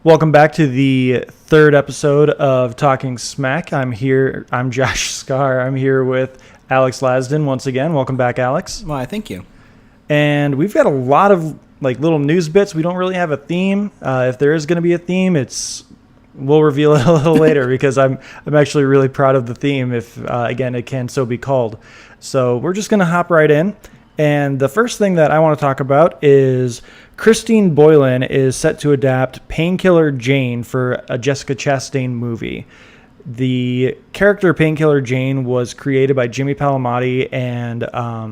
Welcome back to the third episode of Talking SMAC. I'm Josh Scar. I'm here with Alex Lasden once again. Welcome back, Alex. Why, thank you. And we've got a lot of little news bits. We don't really have a theme. If there is going to be a theme, we'll reveal it a little later because I'm actually really proud of the theme. If again, it can so be called. So we're just going to hop right in. And the first thing that I want to talk about is Christine Boylan is set to adapt Painkiller Jane for a Jessica Chastain movie. The character Painkiller Jane was created by Jimmy Palmiotti and I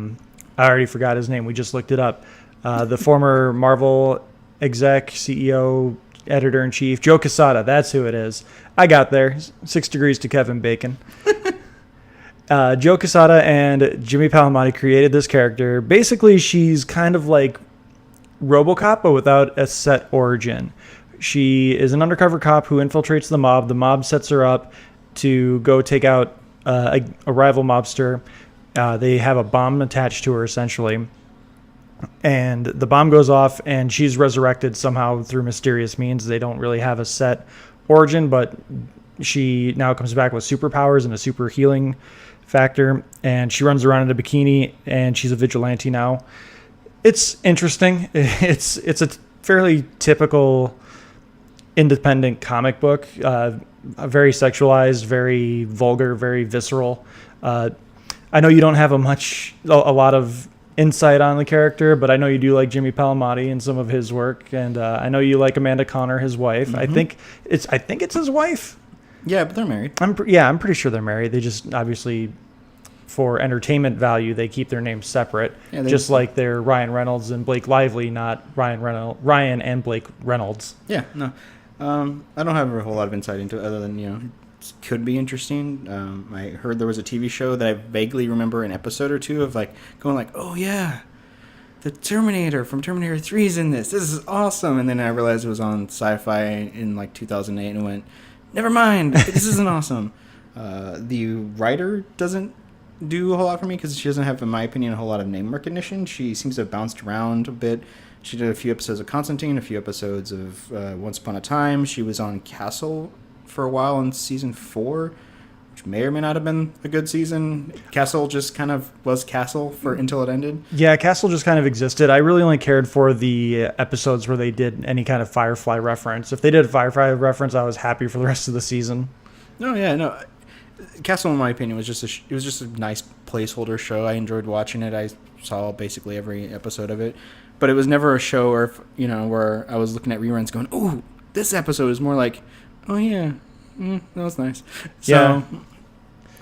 already forgot his name. We just looked it up. The former Marvel exec, CEO, editor-in-chief, Joe Quesada. That's who it is. I got there. 6 degrees to Kevin Bacon. Joe Quesada and Jimmy Palmiotti created this character. Basically, she's kind of like RoboCop, but without a set origin. She is an undercover cop who infiltrates the mob. The mob sets her up to go take out a rival mobster. They have a bomb attached to her, essentially. And the bomb goes off, and she's resurrected somehow through mysterious means. They don't really have a set origin, but she now comes back with superpowers and a super healing factor, and she runs around in a bikini, and she's a vigilante now. It's interesting. It's a fairly typical independent comic book, very sexualized, very vulgar, very visceral. I know you don't have a lot of insight on the character, but I know you do like Jimmy Palmiotti and some of his work, and I know you like Amanda Connor, his wife. Mm-hmm. I think it's his wife. Yeah, but they're married. I'm pretty sure they're married. They just obviously, for entertainment value, they keep their names separate. Yeah, just like they're Ryan Reynolds and Blake Lively, not Ryan and Blake Reynolds. Yeah, no. I don't have a whole lot of insight into it other than, it could be interesting. I heard there was a TV show that I vaguely remember an episode or two of going oh yeah, the Terminator from Terminator 3 is in this. This is awesome. And then I realized it was on Sci-Fi in 2008 and went, never mind, this isn't awesome. The writer doesn't do a whole lot for me because she doesn't have, in my opinion, a whole lot of name recognition. She seems to have bounced around a bit. She did a few episodes of Constantine, a few episodes of Once Upon a Time. She was on Castle for a while in season 4, which may or may not have been a good season. Castle just kind of was Castle until it ended. Yeah, Castle just kind of existed. I really only cared for the episodes where they did any kind of Firefly reference. If they did a Firefly reference, I was happy for the rest of the season. No. Castle, in my opinion, was just a nice placeholder show. I enjoyed watching it. I saw basically every episode of it, but it was never a show where I was looking at reruns going, "Ooh, this episode is more like, oh yeah, that was nice." So, yeah.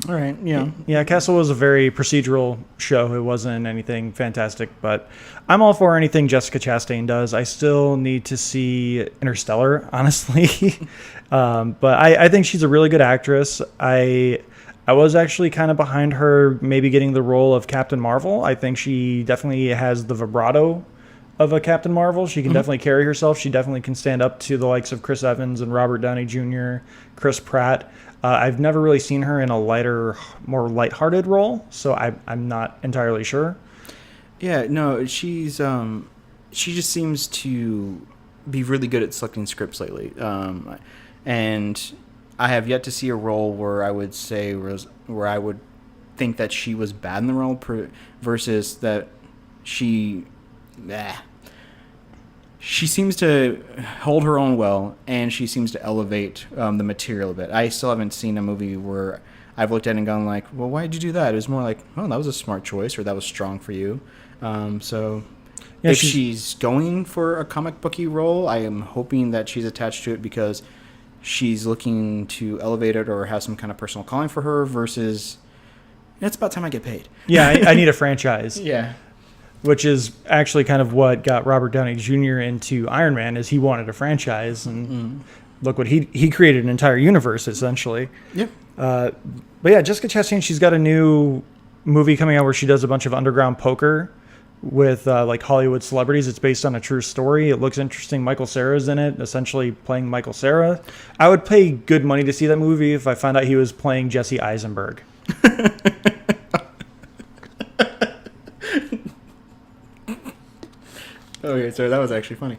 All right, yeah. Castle was a very procedural show. It wasn't anything fantastic, but I'm all for anything Jessica Chastain does. I still need to see Interstellar, honestly. But I think she's a really good actress. I was actually kind of behind her maybe getting the role of Captain Marvel. I think she definitely has the vibrato of a Captain Marvel. She can definitely carry herself. She definitely can stand up to the likes of Chris Evans and Robert Downey Jr., Chris Pratt. I've never really seen her in a lighter, more lighthearted role, so I'm not entirely sure. Yeah, no, she just seems to be really good at selecting scripts lately. And I have yet to see a role where I would think that she was bad in the role versus that she seems to hold her own well, and she seems to elevate the material a bit. I still haven't seen a movie where I've looked at it and gone well, why did you do that? It was more like, oh, that was a smart choice, or that was strong for you. If she's going for a comic booky role, I am hoping that she's attached to it because she's looking to elevate it or have some kind of personal calling for her versus, it's about time I get paid. Yeah, I need a franchise. Yeah. Which is actually kind of what got Robert Downey Jr. into Iron Man, is he wanted a franchise, and look what he created, an entire universe essentially. Yep. But yeah, Jessica Chastain, she's got a new movie coming out where she does a bunch of underground poker with Hollywood celebrities. It's based on a true story. It looks interesting. Michael Cera's in it, essentially playing Michael Cera. I would pay good money to see that movie if I found out he was playing Jesse Eisenberg. Okay, sorry, that was actually funny.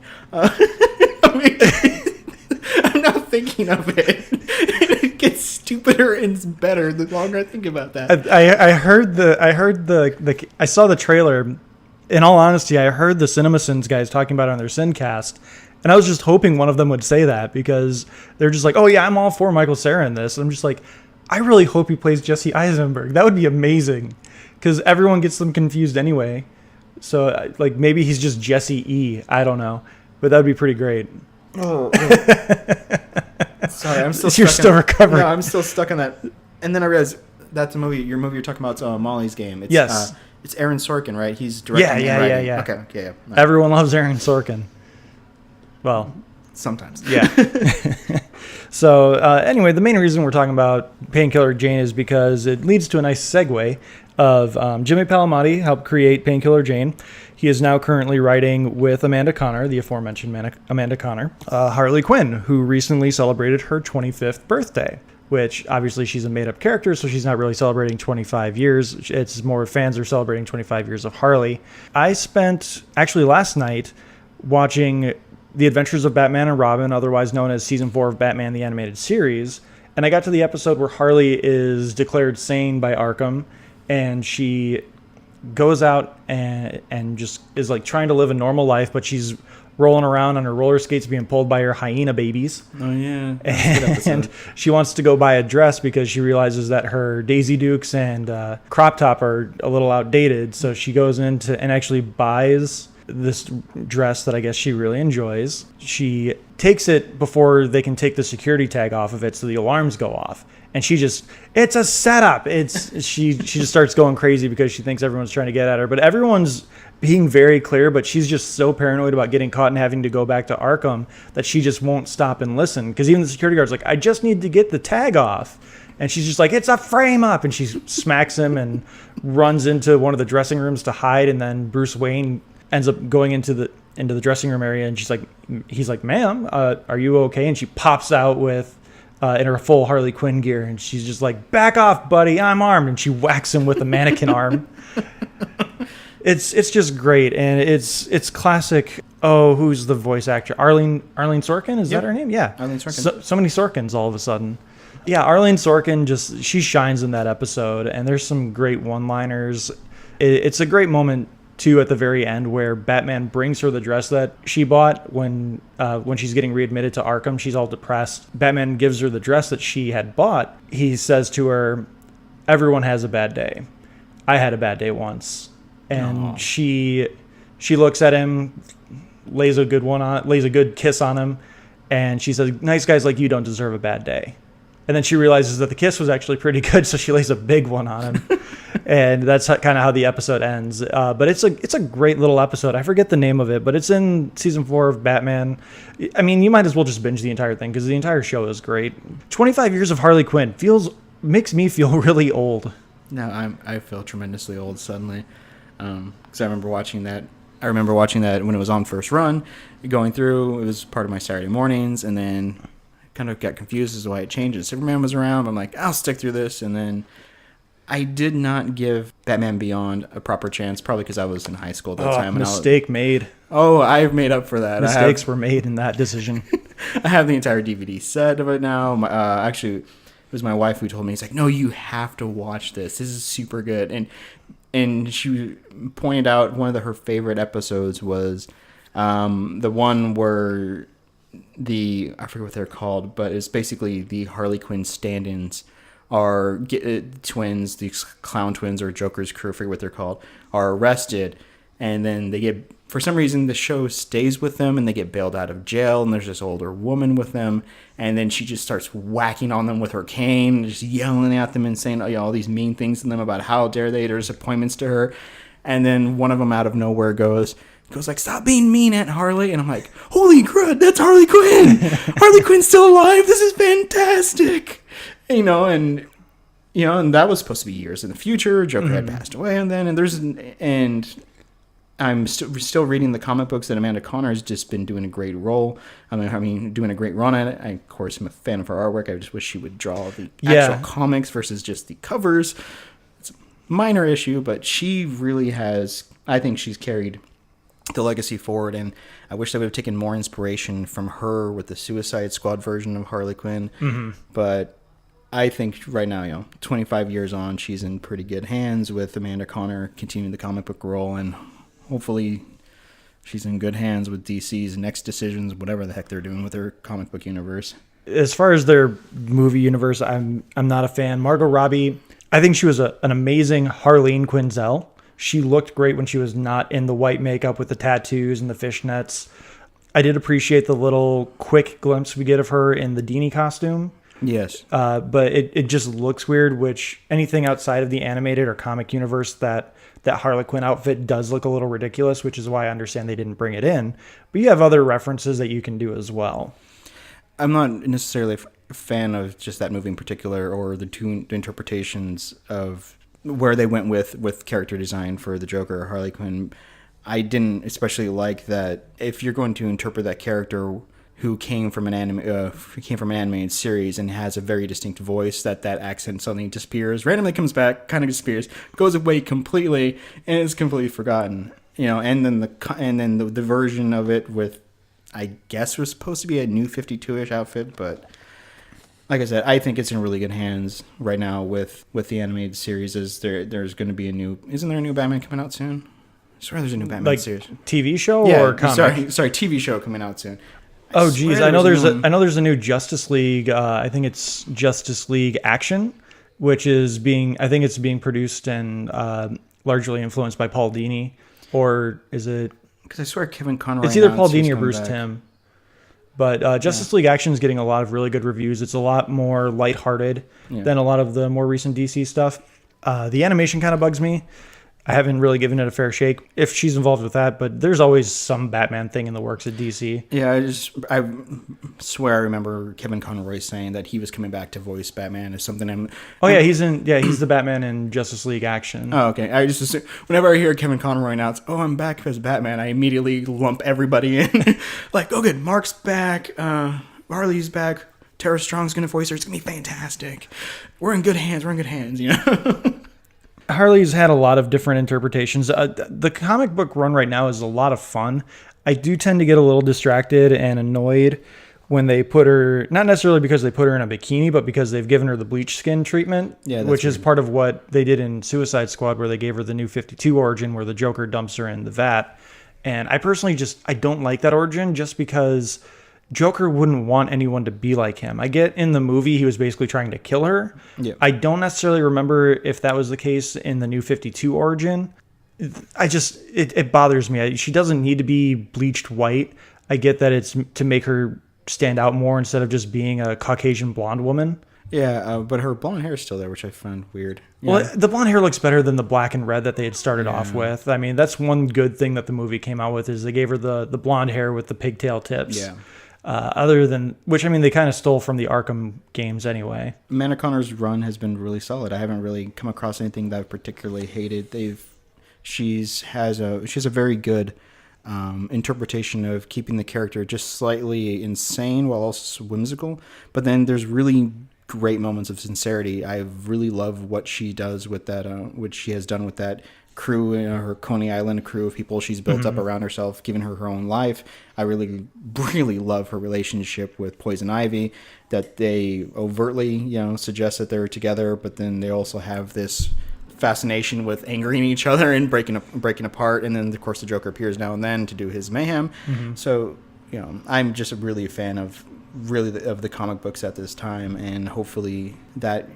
thinking of it. It gets stupider and better the longer I think about that. I saw the trailer. In all honesty, I heard the CinemaSins guys talking about it on their Sincast, and I was just hoping one of them would say that, because they're just like, oh yeah, I'm all for Michael Cera in this. And I'm just like, I really hope he plays Jesse Eisenberg. That would be amazing, because everyone gets them confused anyway. So like maybe he's just Jesse E. I don't know, but that would be pretty great. Oh. Sorry, I'm still. You're still recovering. No, I'm still stuck on that. And then I realized that's a movie. Your movie you're talking about, Molly's Game. It's, yes. It's Aaron Sorkin, right? He's directing. Yeah. Okay. Yeah. No. Everyone loves Aaron Sorkin. Well, sometimes. Yeah. So anyway, the main reason we're talking about Painkiller Jane is because it leads to a nice segue of Jimmy Palmiotti helped create Painkiller Jane. He is now currently writing with Amanda Conner, the aforementioned Amanda Conner, Harley Quinn, who recently celebrated her 25th birthday, which obviously she's a made-up character, so she's not really celebrating 25 years. It's more fans are celebrating 25 years of Harley. I spent, actually last night, watching The Adventures of Batman and Robin, otherwise known as Season 4 of Batman the Animated Series, and I got to the episode where Harley is declared sane by Arkham, and she goes out and just is like trying to live a normal life, but she's rolling around on her roller skates being pulled by her hyena babies. Oh yeah. And she wants to go buy a dress because she realizes that her Daisy Dukes and crop top are a little outdated, so she goes into and actually buys this dress that I guess she really enjoys. She takes it before they can take the security tag off of it, so the alarms go off. And it's a setup. She just starts going crazy because she thinks everyone's trying to get at her. But everyone's being very clear, but she's just so paranoid about getting caught and having to go back to Arkham that she just won't stop and listen. Because even the security guard's like, I just need to get the tag off. And she's just like, it's a frame up. And she smacks him and runs into one of the dressing rooms to hide. And then Bruce Wayne ends up going into the dressing room area. And he's like, ma'am, are you okay? And she pops out with in her full Harley Quinn gear, and she's just like, back off, buddy, I'm armed, and she whacks him with a mannequin arm. It's just great, and it's classic. Oh, who's the voice actor? Arlene Sorkin, is that her name? Yeah, Arlene Sorkin. So many Sorkins all of a sudden. Yeah, Arlene Sorkin she shines in that episode, and there's some great one-liners. It's a great moment too at the very end where Batman brings her the dress that she bought when she's getting readmitted to Arkham. She's all depressed. Batman gives her the dress that she had bought. He says to her, everyone has a bad day. I had a bad day once. And she looks at him, lays a good kiss on him, and she says, nice guys like you don't deserve a bad day. And then she realizes that the kiss was actually pretty good, so she lays a big one on him. And that's kind of how the episode ends. But it's a great little episode. I forget the name of it, but it's in Season 4 of Batman. I mean, you might as well just binge the entire thing because the entire show is great. 25 years of Harley Quinn makes me feel really old. No, I feel tremendously old suddenly. Because I remember watching that. I remember watching that when it was on first run, going through. It was part of my Saturday mornings, and then kind of got confused as to why it changed. Superman was around. I'm like, I'll stick through this, and then I did not give Batman Beyond a proper chance, probably because I was in high school at that time. Mistake made. Oh, I've made up for that. Mistakes were made in that decision. I have the entire DVD set of it now. Actually, it was my wife who told me, it's like, no, you have to watch this. This is super good. And she pointed out one of her favorite episodes was the one where I forget what they're called, but it's basically the Harley Quinn stand-ins are twins, these clown twins or Joker's crew, I forget what they're called, are arrested, and then they get, for some reason, the show stays with them, and they get bailed out of jail, and there's this older woman with them, and then she just starts whacking on them with her cane, just yelling at them and saying all these mean things to them about how dare they, their disappointments to her, and then one of them out of nowhere goes like, stop being mean, Aunt Harley. And I'm like, holy crud, that's Harley Quinn. Harley Quinn's still alive. This is fantastic. And that was supposed to be years in the future. Joker had passed away, and I'm still reading the comic books that Amanda Conner has just been doing a great role. I mean, doing a great run at it. I, of course, am a fan of her artwork. I just wish she would draw the actual comics versus just the covers. It's a minor issue, but she really has, I think she's carried the legacy forward, and I wish they would have taken more inspiration from her with the Suicide Squad version of Harley Quinn. Mm-hmm. But I think right now, 25 years on, she's in pretty good hands with Amanda Conner continuing the comic book role, and hopefully she's in good hands with DC's next decisions, whatever the heck they're doing with their comic book universe. As far as their movie universe, I'm not a fan. Margot Robbie, I think she was an amazing Harleen Quinzel. She looked great when she was not in the white makeup with the tattoos and the fishnets. I did appreciate the little quick glimpse we get of her in the Deanie costume. Yes. But it just looks weird, which anything outside of the animated or comic universe that Harley Quinn outfit does look a little ridiculous, which is why I understand they didn't bring it in. But you have other references that you can do as well. I'm not necessarily a fan of just that movie in particular, or the two interpretations of where they went with character design for the Joker or Harley Quinn. I didn't especially like that if you're going to interpret that character who came from an animated series and has a very distinct voice, that accent suddenly disappears, randomly comes back, kind of disappears, goes away completely, and is completely forgotten. And then the version of it with, I guess, was supposed to be a new 52-ish outfit, but like I said, I think it's in really good hands right now with the animated series. There's going to be isn't there a new Batman coming out soon? I swear there's a new Batman series. TV show or comic? Sorry, TV show coming out soon. Oh geez, I know there's a new Justice League. I think it's Justice League Action, which is being produced and largely influenced by Paul Dini, or is it? Because I swear Kevin Conroy. It's either Paul Dini or Bruce Timm. But Justice League Action is getting a lot of really good reviews. It's a lot more lighthearted than a lot of the more recent DC stuff. The animation kind of bugs me. I haven't really given it a fair shake if she's involved with that, but there's always some Batman thing in the works at DC. Yeah, I swear I remember Kevin Conroy saying that he was coming back to voice Batman as something. He's the Batman in Justice League Action. Oh, okay. I just assume, whenever I hear Kevin Conroy announce, "Oh, I'm back as Batman," I immediately lump everybody in. Like, oh, good, Mark's back, Harley's back, Tara Strong's gonna voice her. It's gonna be fantastic. We're in good hands. Harley's had a lot of different interpretations. The comic book run right now is a lot of fun. I do tend to get a little distracted and annoyed when they put her, not necessarily because they put her in a bikini, but because they've given her the bleach skin treatment, which is part of what they did in Suicide Squad, where they gave her the new 52 origin where the Joker dumps her in the vat. And I personally I don't like that origin just because Joker wouldn't want anyone to be like him. I get in the movie he was basically trying to kill her. Yeah. I don't necessarily remember if that was the case in the new 52 origin. It bothers me. She doesn't need to be bleached white. I get that it's to make her stand out more instead of just being a Caucasian blonde woman. Yeah, but her blonde hair is still there, which I find weird. Yeah. Well, the blonde hair looks better than the black and red that they had started off with. I mean, that's one good thing that the movie came out with is they gave her the blonde hair with the pigtail tips. Yeah. Other than which, I mean, they kind of stole from the Arkham games anyway. Amanda Connor's run has been really solid. I haven't really come across anything that I've particularly hated. She has a very good interpretation of keeping the character just slightly insane while also whimsical. But then there's really great moments of sincerity. I really love what she does with that, what she has done with that crew, her Coney Island crew of people she's built up around herself, giving her own life. I really, really love her relationship with Poison Ivy, that they overtly, suggest that they're together, but then they also have this fascination with angering each other and breaking apart. And then, of course, the Joker appears now and then to do his mayhem. So, I'm just really a fan of the comic books at this time, and hopefully that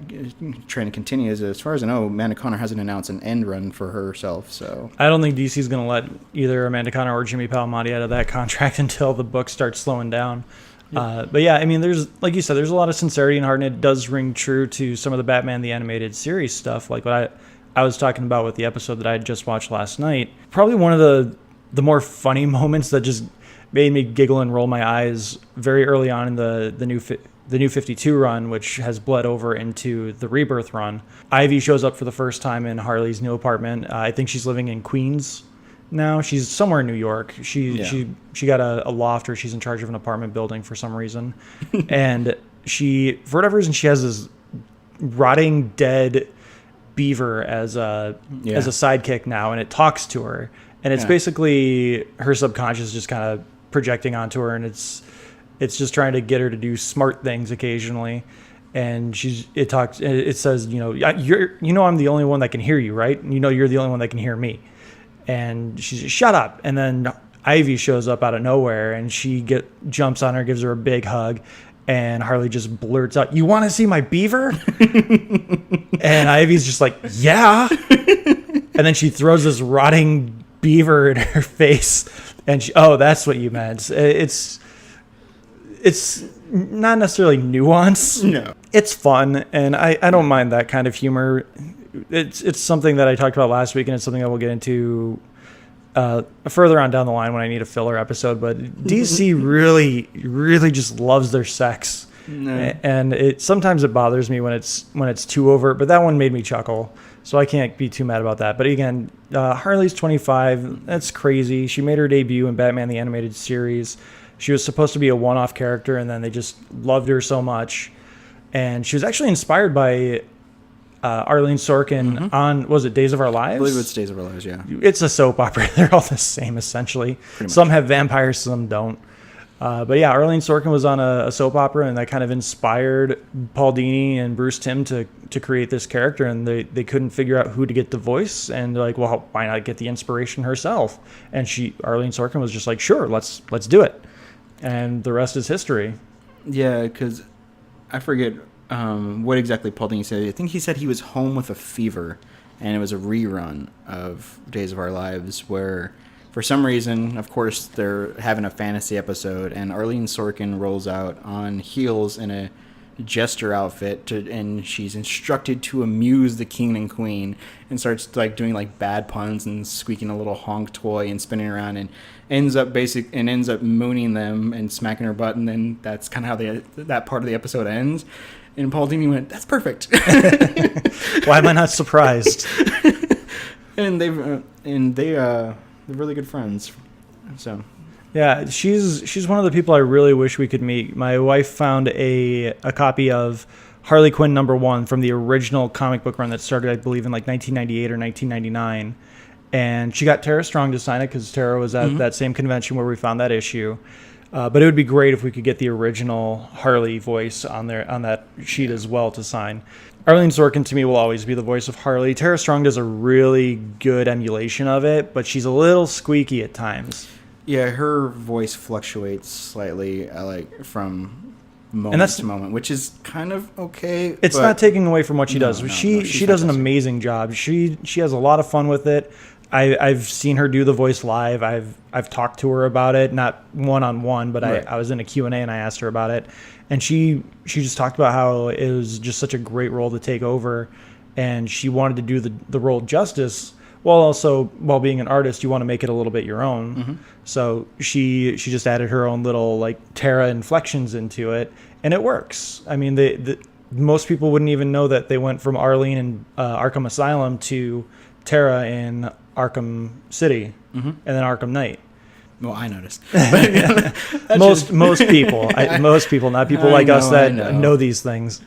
trend continues. As far as I know, Amanda Conner hasn't announced an end run for herself, so I don't think DC's going to let either Amanda Conner or Jimmy Palmiotti out of that contract until the book starts slowing down. But yeah, I mean, there's, like you said, there's a lot of sincerity and heart, and it does ring true to some of the Batman the Animated Series stuff, like what I was talking about with the episode that I had just watched last night. Probably one of the more funny moments that just made me giggle and roll my eyes very early on in the new 52 run, which has bled over into the Rebirth run. Ivy shows up for the first time in Harley's new apartment. I think she's living in Queens now. She's somewhere in New York. She got a loft, or she's in charge of an apartment building for some reason. And for whatever reason, she has this rotting dead beaver as a sidekick now, and it talks to her. And it's basically her subconscious just kind of projecting onto her, and it's just trying to get her to do smart things occasionally. And it says, I'm the only one that can hear you, right? And you're the only one that can hear me. And she says, shut up. And then Ivy shows up out of nowhere, and she jumps on her, gives her a big hug, and Harley just blurts out, "You want to see my beaver?" And Ivy's just like, "Yeah." And then she throws this rotting beaver in her face, and that's what you meant. It's not necessarily nuance. No. It's fun, and I don't mind that kind of humor. It's something that I talked about last week, and it's something that we'll get into further on down the line when I need a filler episode. But DC really, really just loves their sex, and sometimes it bothers me when it's too overt. But that one made me chuckle, so I can't be too mad about that. But again, Harley's 25. That's crazy. She made her debut in Batman the Animated Series. She was supposed to be a one-off character, and then they just loved her so much. And she was actually inspired by Arlene Sorkin on, was it Days of Our Lives? I believe it's Days of Our Lives, yeah. It's a soap opera. They're all the same, essentially. Some have vampires, some don't. But yeah, Arlene Sorkin was on a soap opera, and that kind of inspired Paul Dini and Bruce Timm to create this character, and they couldn't figure out who to get the voice, and they're like, well, why not get the inspiration herself? And Arlene Sorkin was just like, sure, let's do it. And the rest is history. Yeah, because I forget what exactly Paul Dini said. I think he said he was home with a fever, and it was a rerun of Days of Our Lives where, for some reason, of course, they're having a fantasy episode, and Arlene Sorkin rolls out on heels in a jester outfit, and she's instructed to amuse the king and queen, and starts doing bad puns and squeaking a little honk toy and spinning around, and ends up mooning them and smacking her butt, and then that's kind of how that part of the episode ends. And Paul Dini went, "That's perfect." Why am I not surprised? And they're really good friends. So yeah, she's one of the people I really wish we could meet. My wife found a copy of Harley Quinn #1 from the original comic book run that started, I believe, in 1998 or 1999. And she got Tara Strong to sign it because Tara was at that same convention where we found that issue. But it would be great if we could get the original Harley voice on that sheet as well to sign. Arlene Sorkin, to me, will always be the voice of Harley. Tara Strong does a really good emulation of it, but she's a little squeaky at times. Yeah, her voice fluctuates slightly, from moment to moment, which is kind of okay. It's not taking away from what she does. She does an amazing job. She has a lot of fun with it. I've seen her do the voice live. I've talked to her about it, not one-on-one, but right. I was in a Q&A and I asked her about it. And she just talked about how it was just such a great role to take over. And she wanted to do the role justice, while being an artist, you want to make it a little bit your own. Mm-hmm. So she just added her own little Tara inflections into it, and it works. I mean, most people wouldn't even know that they went from Arlene in Arkham Asylum to Tara in Arkham City, and then Arkham Knight. Well, I noticed. Most people, not people like us that know these things.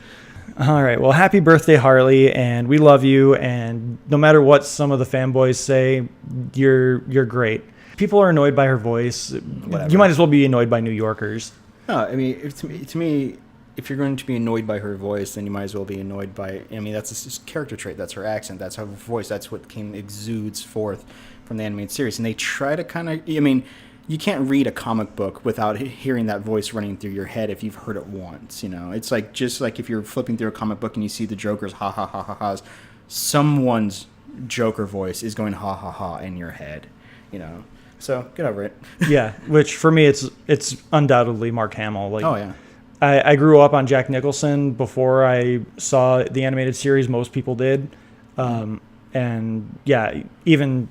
All right. Well, happy birthday, Harley, and we love you. And no matter what some of the fanboys say, you're great. People are annoyed by her voice. Whatever. You might as well be annoyed by New Yorkers. No, I mean, to me, if you're going to be annoyed by her voice, then you might as well be annoyed by. I mean, that's a character trait. That's her accent. That's her voice. That's what exudes forth from the animated series. And they try to kind of. I mean, you can't read a comic book without hearing that voice running through your head if you've heard it once. It's just like if you're flipping through a comic book and you see the Joker's ha ha ha ha ha's, someone's Joker voice is going ha ha ha in your head. So get over it. Yeah, which for me it's undoubtedly Mark Hamill. Oh yeah. I grew up on Jack Nicholson before I saw the animated series. Most people did, and yeah, even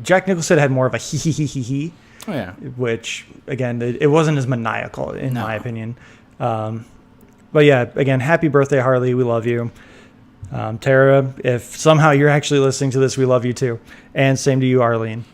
Jack Nicholson had more of a he. Oh yeah. Which again, it wasn't as maniacal in my opinion. But yeah, again, happy birthday, Harley. We love you. Tara, if somehow you're actually listening to this, we love you too. And same to you, Arlene.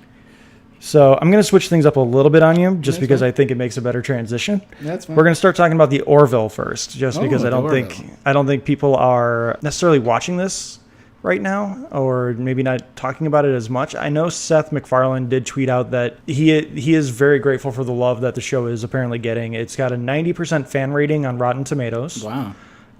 So I'm going to switch things up a little bit on you just because I think it makes a better transition. That's fine. We're going to start talking about the Orville first, just because I don't think people are necessarily watching this right now, or maybe not talking about it as much. I know Seth MacFarlane did tweet out that he is very grateful for the love that the show is apparently getting. It's got a 90% fan rating on Rotten Tomatoes. Wow.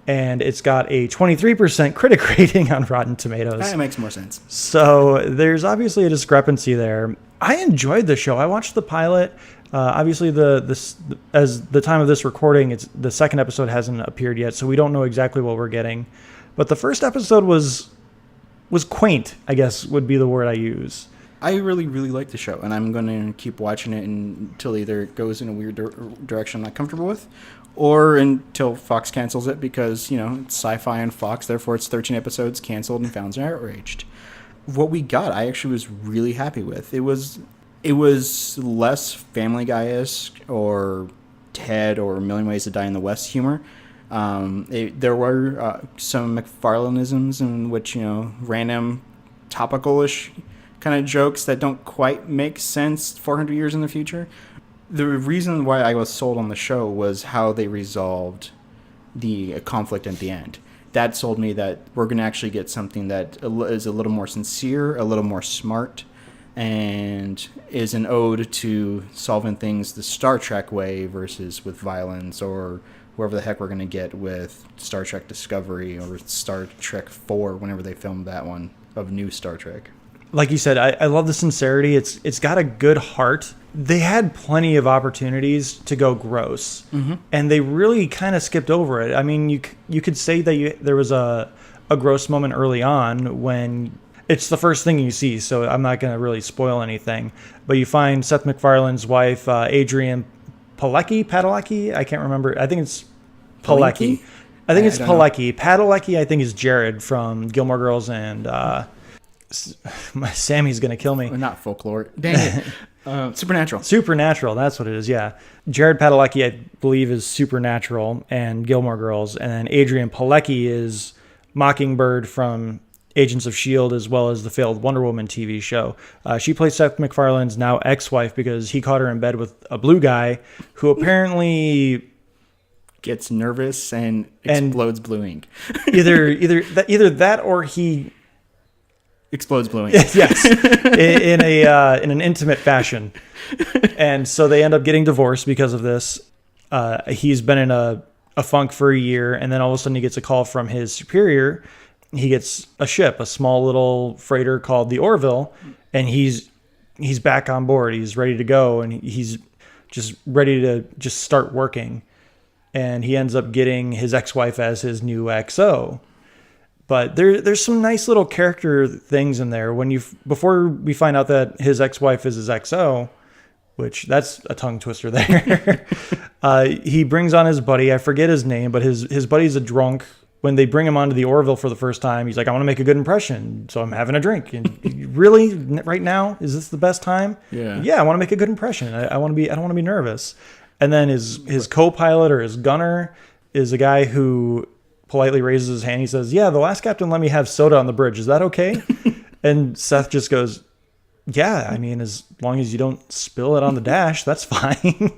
And it's got a 23% critic rating on Rotten Tomatoes. That makes more sense. So there's obviously a discrepancy there. I enjoyed the show. I watched the pilot. Obviously, as the time of this recording, the second episode hasn't appeared yet, so we don't know exactly what we're getting. But the first episode was quaint, I guess would be the word I use. I really, really like the show, and I'm going to keep watching it until either it goes in a weird direction I'm not comfortable with, or until Fox cancels it because, it's sci-fi and Fox, therefore it's 13 episodes canceled and fans are outraged. What we got, I actually was really happy with. It was less Family Guy-esque or Ted or A Million Ways to Die in the West humor. There were some MacFarlaneisms in which, random topical-ish kind of jokes that don't quite make sense 400 years in the future. The reason why I was sold on the show was how they resolved the conflict at the end. That sold me that we're going to actually get something that is a little more sincere, a little more smart, and is an ode to solving things the Star Trek way versus with violence or whoever the heck we're going to get with Star Trek Discovery or Star Trek 4 whenever they filmed that one of new Star Trek. Like you said, I love the sincerity. It's got a good heart. They had plenty of opportunities to go gross, and they really kind of skipped over it. I mean, you could say that there was a gross moment early on when it's the first thing you see, so I'm not going to really spoil anything. But you find Seth MacFarlane's wife, Adrienne Padalecki. I can't remember. I think it's Palecki. I think it's Palecki. Padalecki, I think, is Jared from Gilmore Girls and... Sammy's gonna kill me. Not Folklore. Dang it. Supernatural, that's what it is. Yeah, Jared Padalecki, I believe, is Supernatural and Gilmore Girls, and then Adrienne Palecki is Mockingbird from Agents of S.H.I.E.L.D. as well as the failed Wonder Woman TV show. She plays Seth MacFarlane's now ex-wife because he caught her in bed with a blue guy who apparently gets nervous and explodes blue ink. either that or he explodes blue ink. Yes, in an intimate fashion, and so they end up getting divorced because of this. He's been in a funk for a year, and then all of a sudden he gets a call from his superior. He gets a ship, a small little freighter called the Orville, and he's back on board. He's ready to go, and he's just ready to just start working. And he ends up getting his ex-wife as his new XO. But there's some nice little character things in there before we find out that his ex-wife is his XO, which that's a tongue twister there. He brings on his buddy. I forget his name, but his buddy's a drunk. When they bring him onto the Orville for the first time, he's like, I want to make a good impression, so I'm having a drink. And really, right now, is this the best time? Yeah, I want to make a good impression. I don't want to be nervous. And then his co-pilot or his gunner is a guy who politely raises his hand. He says, yeah, the last captain let me have soda on the bridge. Is that okay? And Seth just goes, yeah, I mean, as long as you don't spill it on the dash, that's fine.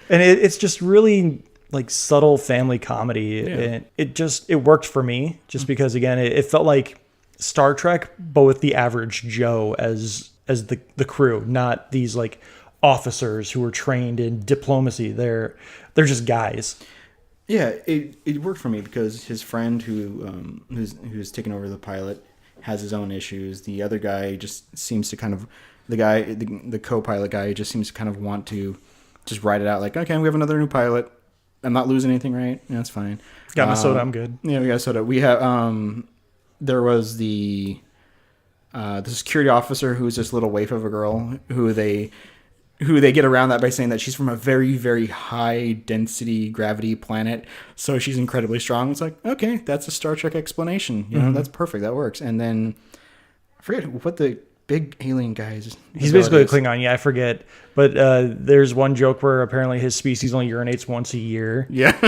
And it's just really like subtle family comedy. Yeah. And it worked for me just because, again, it felt like Star Trek, but with the average Joe as the crew, not these like officers who were trained in diplomacy. They're just guys. Yeah, it worked for me because his friend who's taken over the pilot has his own issues. The other guy just seems to kind of the co-pilot guy just seems to kind of want to just ride it out like, okay, we have another new pilot. I'm not losing anything, right? Yeah, that's fine. Got my soda, I'm good. Yeah, we got a soda. We have there was the security officer who's this little waif of a girl who they get around that by saying that she's from a very, very high density gravity planet, so she's incredibly strong. It's like, okay, that's a Star Trek explanation. That's perfect. That works. And then I forget what the big alien guy is. He's basically a Klingon. Yeah, I forget. But there's one joke where apparently his species only urinates once a year. Yeah.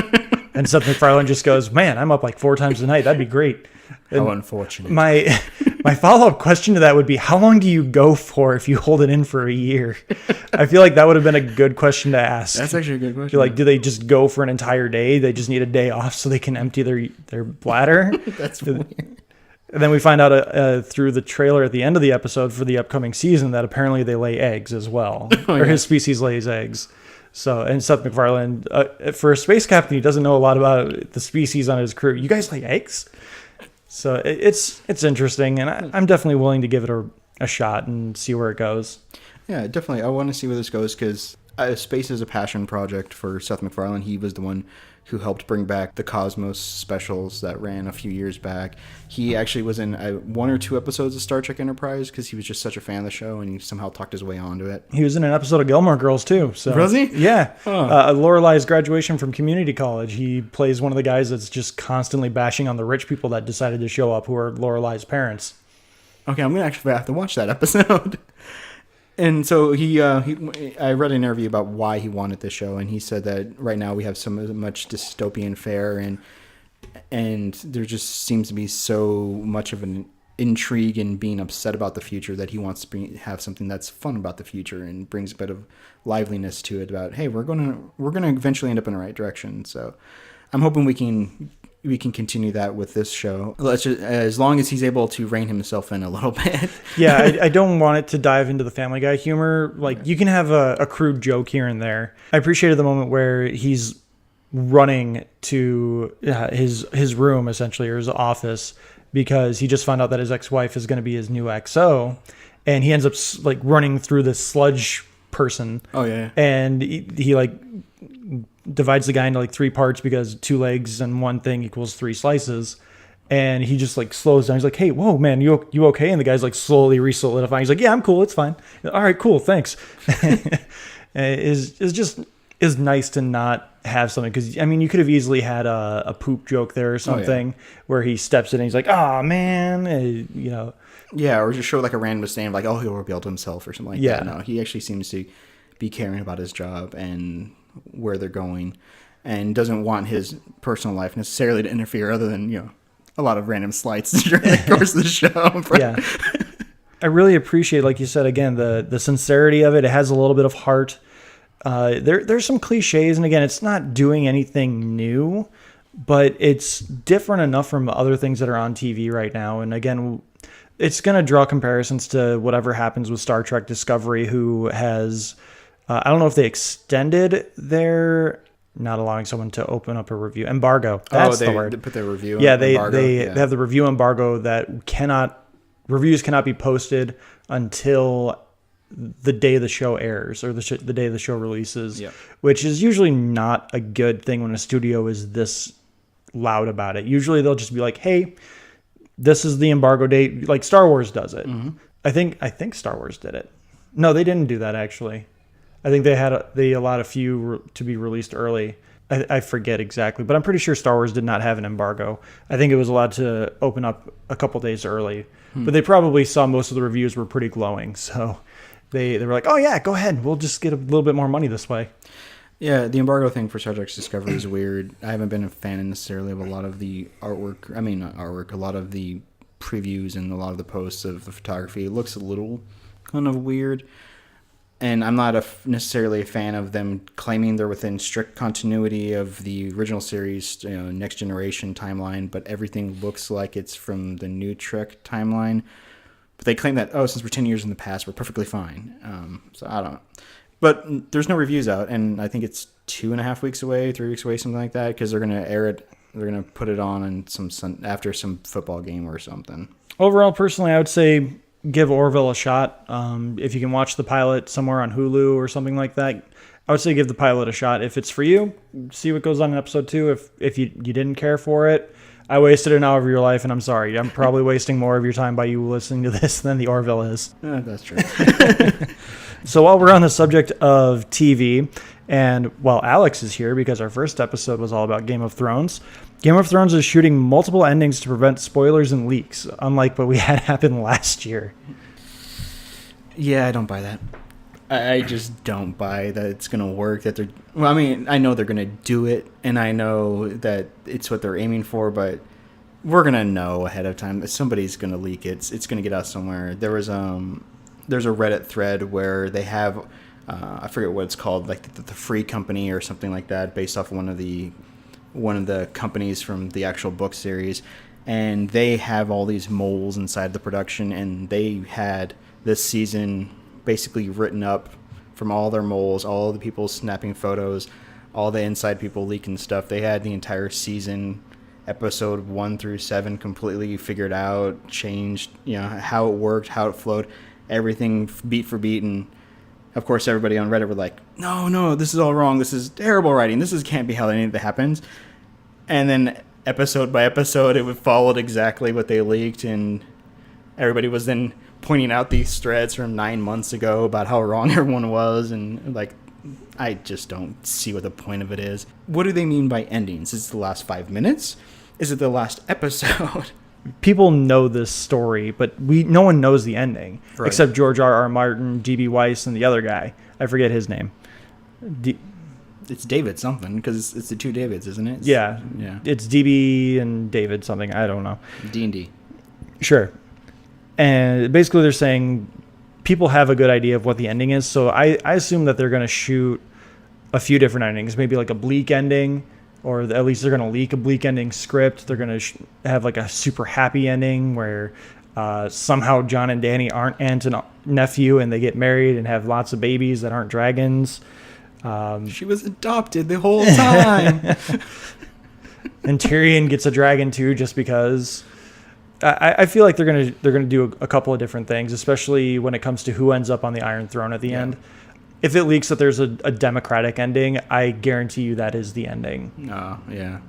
And Seth MacFarlane just goes, man, I'm up like 4 times a night. That'd be great. How unfortunate. My follow-up question to that would be, how long do you go for if you hold it in for a year? I feel like that would have been a good question to ask. That's actually a good question. Like, do they just go for an entire day? They just need a day off so they can empty their bladder? That's weird. And then we find out through the trailer at the end of the episode for the upcoming season that apparently they lay eggs as well. Or his species lays eggs. So, and Seth MacFarlane, for a space captain, he doesn't know a lot about the species on his crew. You guys lay eggs? So it's interesting, and I'm definitely willing to give it a shot and see where it goes. Yeah, definitely. I want to see where this goes because space is a passion project for Seth MacFarlane. He was the one who helped bring back the Cosmos specials that ran a few years back. He actually was in 1 or 2 episodes of Star Trek Enterprise because he was just such a fan of the show, and he somehow talked his way onto it. He was in an episode of Gilmore Girls, too. So. Was he? Yeah. Lorelai's graduation from community college. He plays one of the guys that's just constantly bashing on the rich people that decided to show up, who are Lorelai's parents. Okay, I'm going to actually have to watch that episode. And so I read an interview about why he wanted this show, and he said that right now we have so much dystopian fare, and there just seems to be so much of an intrigue in being upset about the future that he wants to have something that's fun about the future and brings a bit of liveliness to it. About, hey, we're gonna eventually end up in the right direction. So I'm hoping we can continue that with this show. As long as he's able to rein himself in a little bit. Yeah, I don't want it to dive into the Family Guy humor. Like, you can have a crude joke here and there. I appreciated the moment where he's running to his room, essentially, or his office, because he just found out that his ex-wife is going to be his new XO, and he ends up like running through this sludge person. Oh yeah. And he like divides the guy into like 3 parts because 2 legs and 1 thing equals 3 slices. And he just like slows down. He's like, hey, whoa, man, you okay? And the guy's like slowly re-solidifying. He's like, yeah, I'm cool. It's fine. All right, cool. Thanks. Is nice to not have something. Because, I mean, you could have easily had a poop joke there or something where he steps in and he's like, oh, man, you know. Yeah, or just show like a random stand like, oh, he'll reveal to himself or something like that. No, he actually seems to be caring about his job and where they're going, and doesn't want his personal life necessarily to interfere, other than, you know, a lot of random slights during the course of the show. Yeah. I really appreciate, like you said, again, the sincerity of it. It has a little bit of heart. There's some cliches, and again, it's not doing anything new, but it's different enough from other things that are on TV right now. And again, it's going to draw comparisons to whatever happens with Star Trek Discovery, who has... I don't know if they extended their not allowing someone to open up a review embargo. That's the word. They put their review. Yeah, they have the review embargo that reviews cannot be posted until the day the show airs or the day the show releases. Yep. Which is usually not a good thing when a studio is this loud about it. Usually they'll just be like, "Hey, this is the embargo date." Like Star Wars does it. Mm-hmm. I think Star Wars did it. No, they didn't do that actually. I think they allowed a few to be released early. I forget exactly, but I'm pretty sure Star Wars did not have an embargo. I think it was allowed to open up a couple days early, but they probably saw most of the reviews were pretty glowing, so they were like, "Oh yeah, go ahead. We'll just get a little bit more money this way." Yeah, the embargo thing for Star Trek Discovery is weird. I haven't been a fan necessarily of a lot of the artwork. I mean, not artwork. A lot of the previews and a lot of the posts of the photography. It looks a little kind of weird. And I'm not necessarily a fan of them claiming they're within strict continuity of the original series, Next Generation timeline, but everything looks like it's from the new Trek timeline. But they claim that, since we're 10 years in the past, we're perfectly fine. So I don't know. But there's no reviews out, and I think it's 2.5 weeks away, 3 weeks away, something like that, because they're going to air it. They're going to put it on in after some football game or something. Overall, personally, I would say give Orville a shot. If you can watch the pilot somewhere on Hulu or something like that, I would say give the pilot a shot. If it's for you, see what goes on in episode 2. If you didn't care for it, I wasted an hour of your life, and I'm sorry. I'm probably wasting more of your time by you listening to this than the Orville is. That's true. So while we're on the subject of TV, and while Alex is here because our first episode was all about Game of Thrones, Game of Thrones is shooting multiple endings to prevent spoilers and leaks, unlike what we had happen last year. Yeah, I don't buy that. I just don't buy that it's going to work. I know they're going to do it, and I know that it's what they're aiming for, but we're going to know ahead of time that somebody's going to leak it. It's going to get out somewhere. There's a Reddit thread where they have, I forget what it's called, like the Free Company or something like that, based off one of the companies from the actual book series, and they have all these moles inside the production, and they had this season basically written up from all their moles, all the people snapping photos, all the inside people leaking stuff. They had the entire season, episode 1 through 7, completely figured out, changed, how it worked, how it flowed, everything beat for beat. And of course, everybody on Reddit were like, no, this is all wrong. This is terrible writing. Can't be how any of that happens. And then episode by episode, it followed exactly what they leaked, and everybody was then pointing out these threads from 9 months ago about how wrong everyone was, and like, I just don't see what the point of it is. What do they mean by endings? Is it the last 5 minutes? Is it the last episode? People know this story, but no one knows the ending, right, except George R.R. Martin, D.B. Weiss, and the other guy. I forget his name. It's David something, because it's the two Davids, isn't it? Yeah. It's DB and David something. I don't know. D&D. Sure. And basically they're saying people have a good idea of what the ending is. So I assume that they're going to shoot a few different endings, maybe like a bleak ending, or at least they're going to leak a bleak ending script. They're going to have like a super happy ending where somehow John and Danny aren't aunt and nephew, and they get married and have lots of babies that aren't dragons. She was adopted the whole time. And Tyrion gets a dragon too, just because. I feel like they're gonna do a couple of different things, especially when it comes to who ends up on the Iron Throne at the end. If it leaks that there's a democratic ending, I guarantee you that is the ending. Oh, yeah.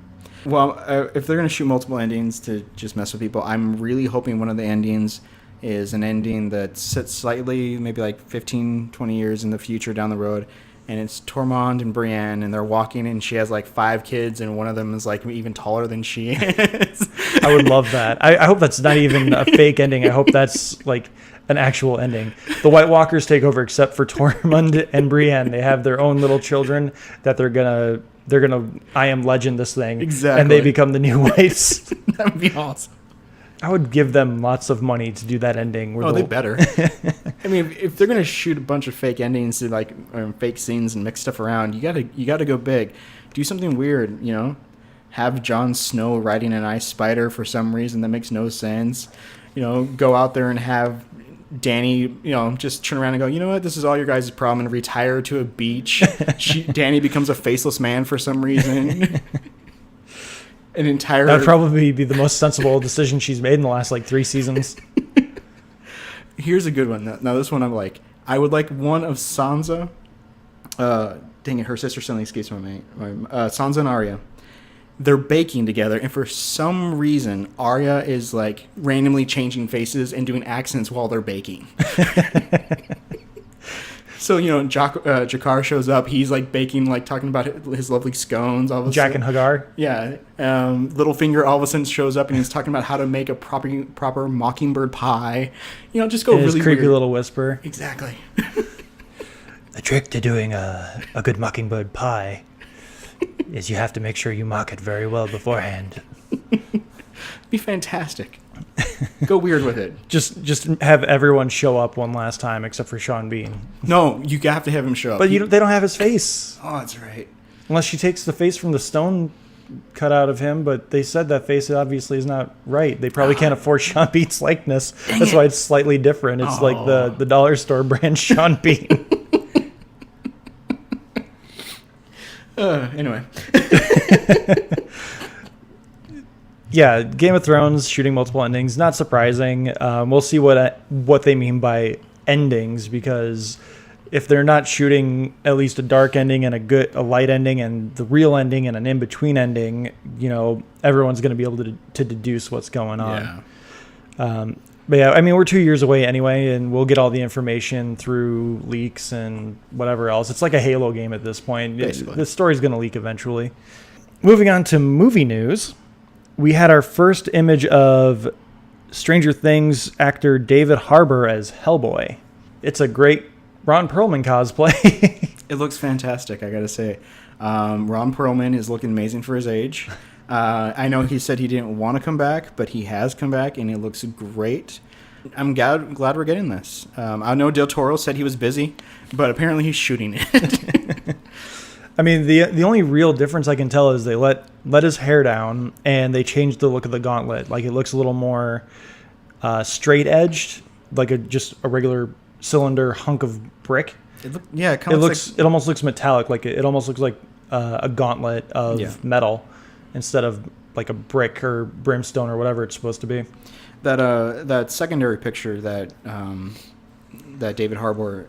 Well, if they're gonna shoot multiple endings to just mess with people, I'm really hoping one of the endings is an ending that sits slightly, maybe like 15, 20 years in the future down the road, and it's Tormund and Brienne, and they're walking, and she has like 5 kids, and one of them is like even taller than she is. I would love that. I hope that's not even a fake ending. I hope that's like an actual ending. The White Walkers take over, except for Tormund and Brienne. They have their own little children that they're gonna I Am Legend this thing, exactly, and they become the new Whites. That would be awesome. I would give them lots of money to do that ending. They better. I mean, if they're gonna shoot a bunch of fake endings to like fake scenes and mix stuff around, you gotta go big. Do something weird, Have Jon Snow riding an ice spider for some reason that makes no sense. Go out there and have Danny, just turn around and go, you know what, this is all your guys' problem, and retire to a beach. Danny becomes a faceless man for some reason. That would probably be the most sensible decision she's made in the last like 3 seasons. Here's a good one. Now this one I would like one of Sansa. Dang it, her sister suddenly escapes my name. Sansa and Arya. They're baking together, and for some reason, Arya is like randomly changing faces and doing accents while they're baking. So, Jakar shows up. He's like baking, like talking about his lovely scones. Jack and Hagar. Yeah. Littlefinger all of a sudden shows up and he's talking about how to make a proper mockingbird pie. Just go his really creepy weird. Little whisper. Exactly. The trick to doing a good mockingbird pie is you have to make sure you mock it very well beforehand. Be fantastic. Go weird with it. Just have everyone show up one last time except for Sean Bean. No, you have to have him show up. But they don't have his face. Oh, that's right. Unless she takes the face from the stone cut out of him, but they said that face obviously is not right. They probably can't afford Sean Bean's likeness. That's why it's slightly different. It's like the dollar store brand Sean Bean. Anyway. Yeah, Game of Thrones shooting multiple endings, not surprising. We'll see what they mean by endings, because if they're not shooting at least a dark ending and a light ending and the real ending and an in-between ending, everyone's going to be able to deduce what's going on. Yeah. But yeah, I mean, we're 2 years away anyway, and we'll get all the information through leaks and whatever else. It's like a Halo game at this point. The story's going to leak eventually. Moving on to movie news. We had our first image of Stranger Things actor David Harbour as Hellboy. It's a great Ron Perlman cosplay. It looks fantastic, I gotta say. Ron Perlman is looking amazing for his age. I know he said he didn't want to come back, but he has come back, and it looks great. I'm glad we're getting this. I know Del Toro said he was busy, but apparently he's shooting it. I mean, the only real difference I can tell is they let his hair down and they changed the look of the gauntlet. Like, it looks a little more straight edged, like just a regular cylinder hunk of brick. It almost looks metallic. Like it almost looks like a gauntlet of metal instead of like a brick or brimstone or whatever it's supposed to be. That secondary picture that David Harbour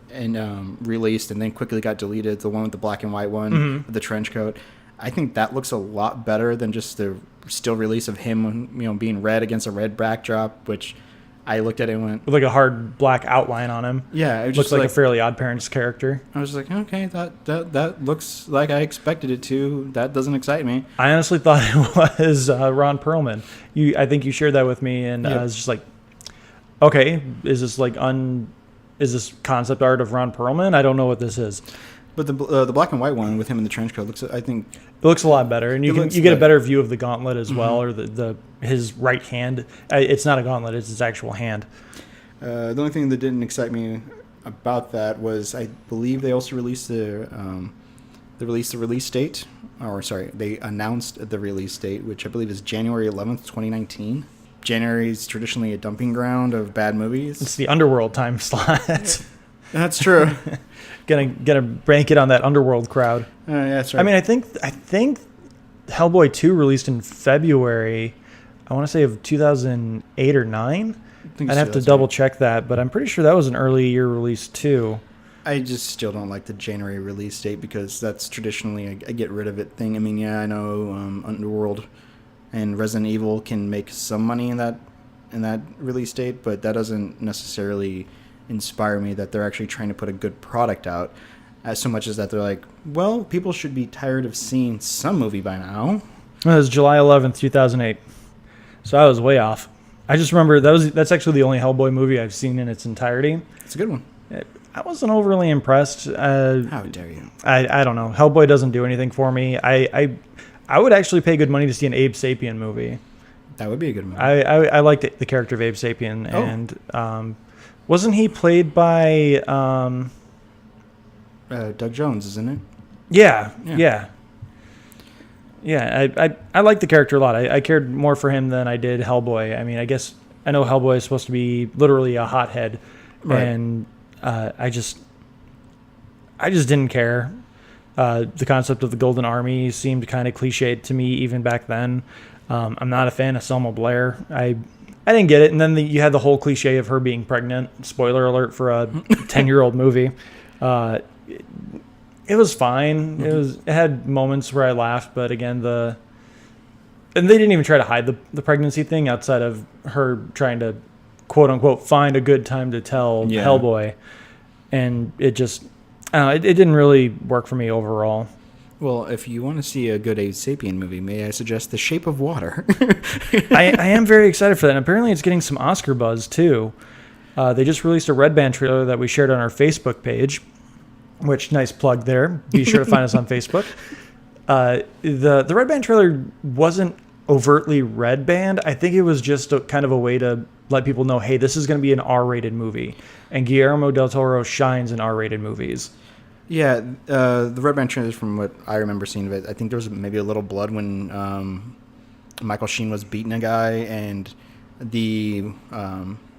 released and then quickly got deleted, the one with the black and white one with the trench coat, I think that looks a lot better than just the still release of him, being red against a red backdrop, which I looked at it and went... With like a hard black outline on him. Yeah. It looks like a Fairly Odd Parents character. I was like, okay, that looks like I expected it to. That doesn't excite me. I honestly thought it was Ron Perlman. I think you shared that with me, and I was just like, okay, is this concept art of Ron Perlman? I don't know what this is. But the black and white one with him in the trench coat it looks a lot better, and you get a better view of the gauntlet as well, or his right hand. It's not a gauntlet; it's his actual hand. The only thing that didn't excite me about that was I believe they also released the release date, they announced the release date, which I believe is January 11th, 2019. January is traditionally a dumping ground of bad movies. It's the Underworld time slot. That's true. Gonna bank it on that Underworld crowd. Yeah, that's right. I mean, I think Hellboy 2 released in February, I want to say of 2008 or 9. I'd have to double check that, but I'm pretty sure that was an early year release too. I just still don't like the January release date because that's traditionally a get rid of it thing. I mean, I know Underworld and Resident Evil can make some money in that release date, but that doesn't necessarily inspire me that they're actually trying to put a good product out, as so much as that they're like, well, people should be tired of seeing some movie by now. It was July 11th, 2008. So I was way off. I just remember that's actually the only Hellboy movie I've seen in its entirety. It's a good one. I wasn't overly impressed. How dare you? I don't know. Hellboy doesn't do anything for me. I would actually pay good money to see an Abe Sapien movie. That would be a good movie. I liked the character of Abe Sapien, and wasn't he played by Doug Jones, isn't it? Yeah. I liked the character a lot. I cared more for him than I did Hellboy. I mean, I know Hellboy is supposed to be literally a hothead, right. And I just didn't care. The concept of the Golden Army seemed kind of cliched to me even back then. I'm not a fan of Selma Blair. I didn't get it. And then you had the whole cliche of her being pregnant. Spoiler alert for a 10-year-old movie. It was fine. It had moments where I laughed, but again, and they didn't even try to hide the pregnancy thing outside of her trying to quote unquote find a good time to tell Hellboy, and it just it didn't really work for me overall. Well, if you want to see a good Abe Sapien movie, may I suggest The Shape of Water? I am very excited for that. And apparently it's getting some Oscar buzz, too. They just released a Red Band trailer that we shared on our Facebook page, which, nice plug there. Be sure to find us on Facebook. The Red Band trailer wasn't overtly Red Band. I think it was just kind of a way to let people know, hey, this is going to be an R-rated movie. And Guillermo del Toro shines in R-rated movies. Yeah, the Red Band trailer, from what I remember seeing of it, I think there was maybe a little blood when Michael Sheen was beating a guy, and the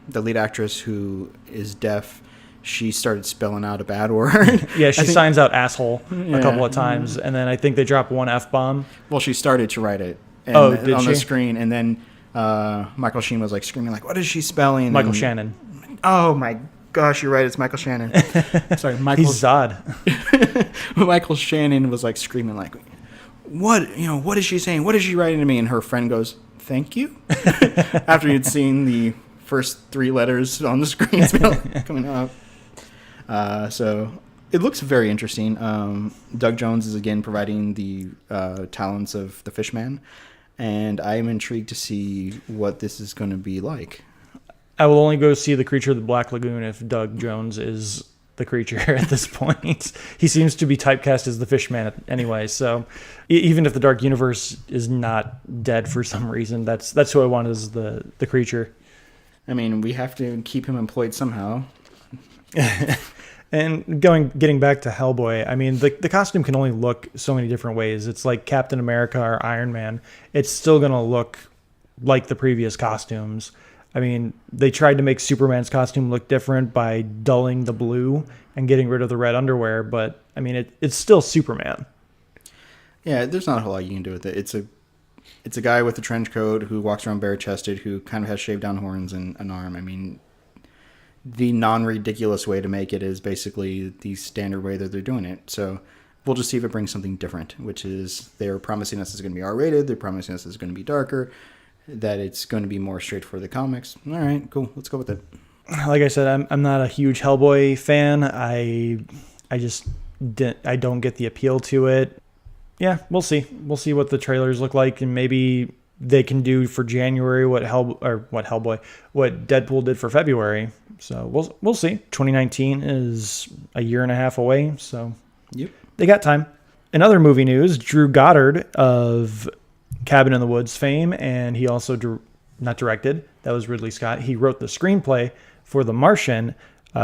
lead actress, who is deaf, she started spelling out a bad word. Yeah, she signs out asshole a couple of times, and then I think they drop one F-bomb. Well, she started to write it the screen, and then Michael Sheen was like screaming like, "What is she spelling?" Michael Shannon. Oh my gosh, you're right. It's Michael Shannon. Sorry, Michael. He's Zod. Michael Shannon was like screaming like, "What? What is she saying? What is she writing to me?" And her friend goes, "Thank you." After you'd seen the first 3 letters on the screen coming up. So it looks very interesting. Doug Jones is again providing the talents of the Fishman, and I am intrigued to see what this is going to be like. I will only go see The Creature of the Black Lagoon if Doug Jones is the creature at this point. He seems to be typecast as the Fishman anyway, so even if the Dark Universe is not dead for some reason, that's who I want as the creature. I mean, we have to keep him employed somehow. And getting back to Hellboy, I mean, the costume can only look so many different ways. It's like Captain America or Iron Man. It's still going to look like the previous costumes. I mean, they tried to make Superman's costume look different by dulling the blue and getting rid of the red underwear, but I mean, it's still Superman. Yeah, there's not a whole lot you can do with it. It's a guy with a trench coat who walks around bare-chested, who kind of has shaved down horns and an arm. I mean, the non-ridiculous way to make it is basically the standard way that they're doing it. So we'll just see if it brings something different, which is they're promising us it's going to be R-rated. They're promising us it's going to be darker, that it's going to be more straight for the comics. All right, cool. Let's go with it. Like I said, I'm not a huge Hellboy fan. I don't get the appeal to it. Yeah, we'll see. We'll see what the trailers look like, and maybe they can do for January what Deadpool did for February. So we'll see. 2019 is a year and a half away, so yep, they got time. In other movie news, Drew Goddard of Cabin in the Woods fame, and he also not directed. That was Ridley Scott. He wrote the screenplay for The Martian.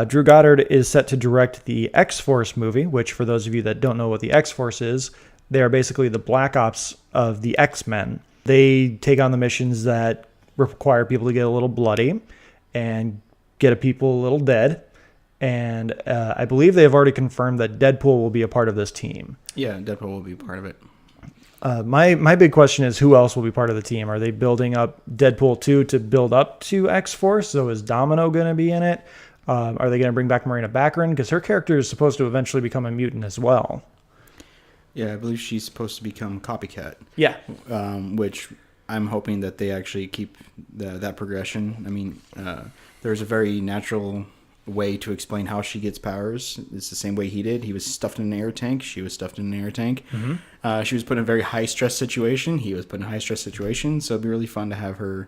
Drew Goddard is set to direct the X-Force movie, which for those of you that don't know what the X-Force is, they are basically the Black Ops of the X-Men. They take on the missions that require people to get a little bloody and get people a little dead. And I believe they have already confirmed that Deadpool will be a part of this team. Yeah, Deadpool will be part of it. My big question is who else will be part of the team? Are they building up Deadpool 2 to build up to X-Force? So is Domino going to be in it? Are they going to bring back Marina Baccarin? Because her character is supposed to eventually become a mutant as well. Yeah, I believe she's supposed to become Copycat. Yeah. Which I'm hoping that they actually keep that progression. I mean, there's a very natural way to explain how she gets powers. It's the same way he did. He was stuffed in an air tank. She was stuffed in an air tank. Mm-hmm. She was put in a very high-stress situation. He was put in a high-stress situation. So it'd be really fun to have her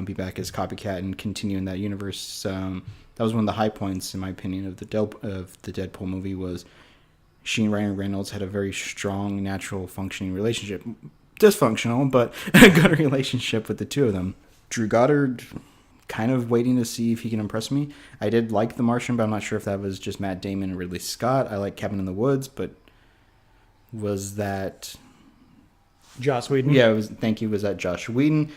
be back as Copycat and continue in that universe. That was one of the high points, in my opinion, of the Deadpool movie was she and Ryan Reynolds had a very strong, natural, functioning relationship. Dysfunctional, but a good relationship with the two of them. Drew Goddard, kind of waiting to see if he can impress me. I did like The Martian, but I'm not sure if that was just Matt Damon and Ridley Scott. I like Cabin in the Woods, but was that Joss Whedon? Yeah, thank you. Was that Josh Whedon?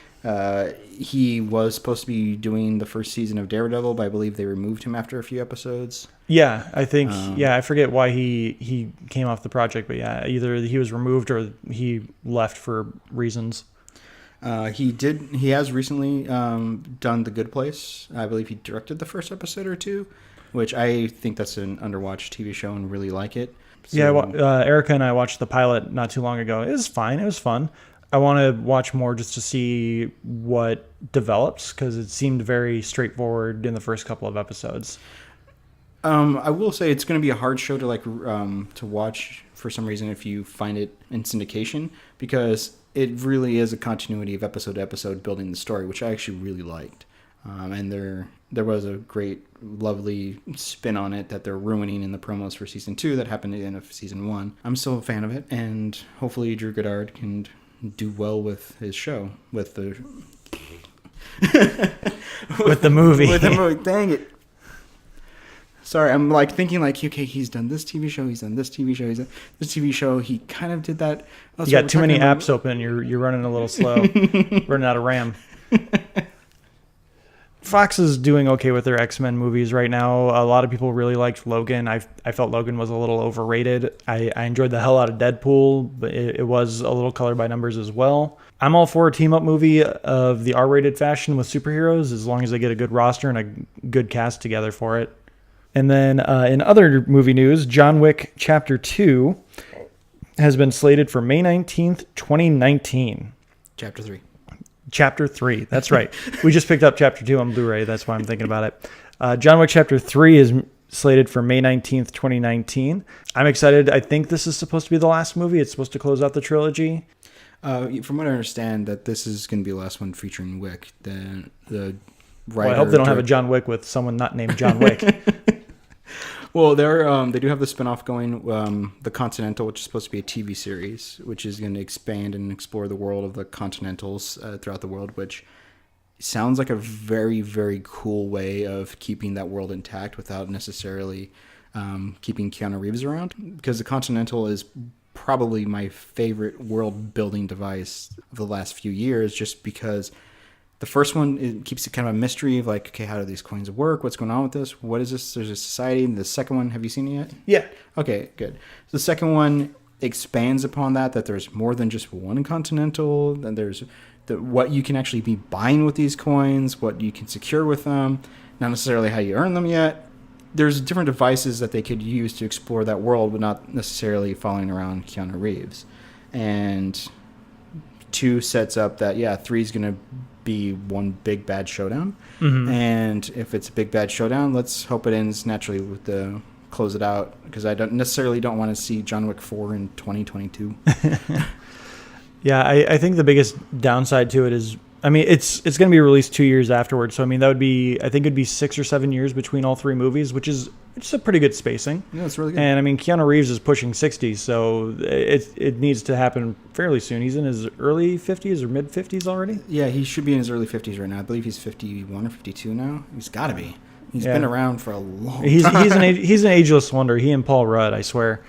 He was supposed to be doing the first season of Daredevil, but I believe they removed him after a few episodes. Yeah, I think. I forget why he came off the project, but yeah, either he was removed or he left for reasons. He has recently done The Good Place. I believe he directed the first episode or two, which I think that's an underwatched TV show and really like it. So, yeah, Erica and I watched the pilot not too long ago. It was fine. It was fun. I want to watch more just to see what develops because it seemed very straightforward in the first couple of episodes. I will say it's going to be a hard show to watch for some reason if you find it in syndication because it really is a continuity of episode to episode building the story, which I actually really liked. And there was a great, lovely spin on it that they're ruining in the promos for season 2 that happened at the end of season 1. I'm still a fan of it, and hopefully Drew Goddard can do well with his show, with the with the movie. With the movie. Dang it. Sorry, I'm thinking okay, he's done this TV show, he's done this TV show, he's done this TV show. He kind of did that. You got too many apps open. You're running a little slow. Running out of RAM. Fox is doing okay with their X-Men movies right now. A lot of people really liked Logan. I felt Logan was a little overrated. I enjoyed the hell out of Deadpool, but it was a little color by numbers as well. I'm all for a team-up movie of the R-rated fashion with superheroes as long as they get a good roster and a good cast together for it. And then in other movie news, John Wick Chapter 2 has been slated for May 19th, 2019. Chapter 3, that's right. We just picked up Chapter 2 on Blu-ray, that's why I'm thinking about it. John Wick Chapter 3 is slated for May 19th, 2019. I'm excited. I think this is supposed to be the last movie. It's supposed to close out the trilogy. From what I understand, that this is going to be the last one featuring Wick. The writer. Well, I hope they don't have a John Wick with someone not named John Wick. Well, they do have the spinoff going, The Continental, which is supposed to be a TV series, which is going to expand and explore the world of the Continentals throughout the world, which sounds like a very, very cool way of keeping that world intact without necessarily keeping Keanu Reeves around, because the Continental is probably my favorite world building device of the last few years, just because the first one, it keeps it kind of a mystery of like, okay, how do these coins work? What's going on with this? What is this? There's a society. And the second one, have you seen it yet? Yeah. Okay, good. The second one expands upon that there's more than just one Continental, and there's what you can actually be buying with these coins, what you can secure with them, not necessarily how you earn them yet. There's different devices that they could use to explore that world, but not necessarily following around Keanu Reeves. And 2 sets up that, 3 is going to be one big bad showdown. Mm-hmm. And if it's a big bad showdown, let's hope it ends naturally with the close it out, because I don't want to see John Wick 4 in 2022. Yeah, I think the biggest downside to it is, I mean, it's going to be released 2 years afterwards. So, I mean, that would be, I think it'd be 6 or 7 years between all 3 movies, which is a pretty good spacing. Yeah, it's really good. And, I mean, Keanu Reeves is pushing 60, so it needs to happen fairly soon. He's in his early 50s or mid 50s already? Yeah, he should be in his early 50s right now. I believe he's 51 or 52 now. He's got to be. He's been around for a long time. He's an ageless wonder. He and Paul Rudd, I swear.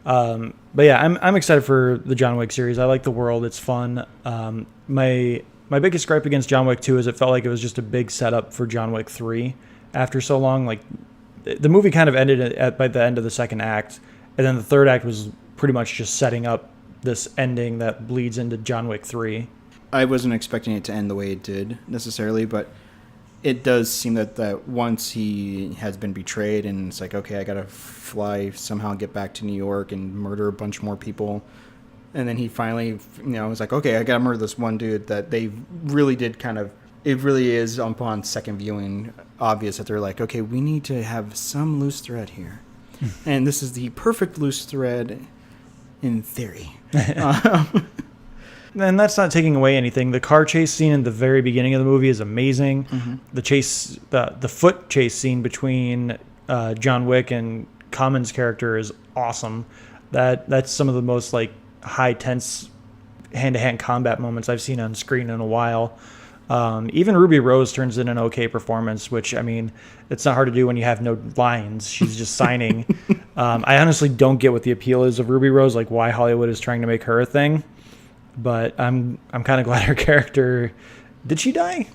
But yeah, I'm excited for the John Wick series. I like the world. It's fun. My biggest gripe against John Wick 2 is it felt like it was just a big setup for John Wick 3 after so long. Like, the movie kind of ended by the end of the second act, and then the third act was pretty much just setting up this ending that bleeds into John Wick 3. I wasn't expecting it to end the way it did necessarily, but it does seem that once he has been betrayed and it's like, okay, I got to fly somehow, get back to New York and murder a bunch more people. And then he finally, was like, okay, I got to murder this one dude, that they really did it really is upon second viewing obvious that they're like, okay, we need to have some loose thread here. And this is the perfect loose thread in theory. And that's not taking away anything. The car chase scene in the very beginning of the movie is amazing. Mm-hmm. The foot chase scene between John Wick and Common's character is awesome. That's some of the most like high tense hand-to-hand combat moments I've seen on screen in a while. Even Ruby Rose turns in an okay performance, which, I mean, it's not hard to do when you have no lines. She's just signing. I honestly don't get what the appeal is of Ruby Rose, like why Hollywood is trying to make her a thing. But I'm kind of glad her character... Did she die?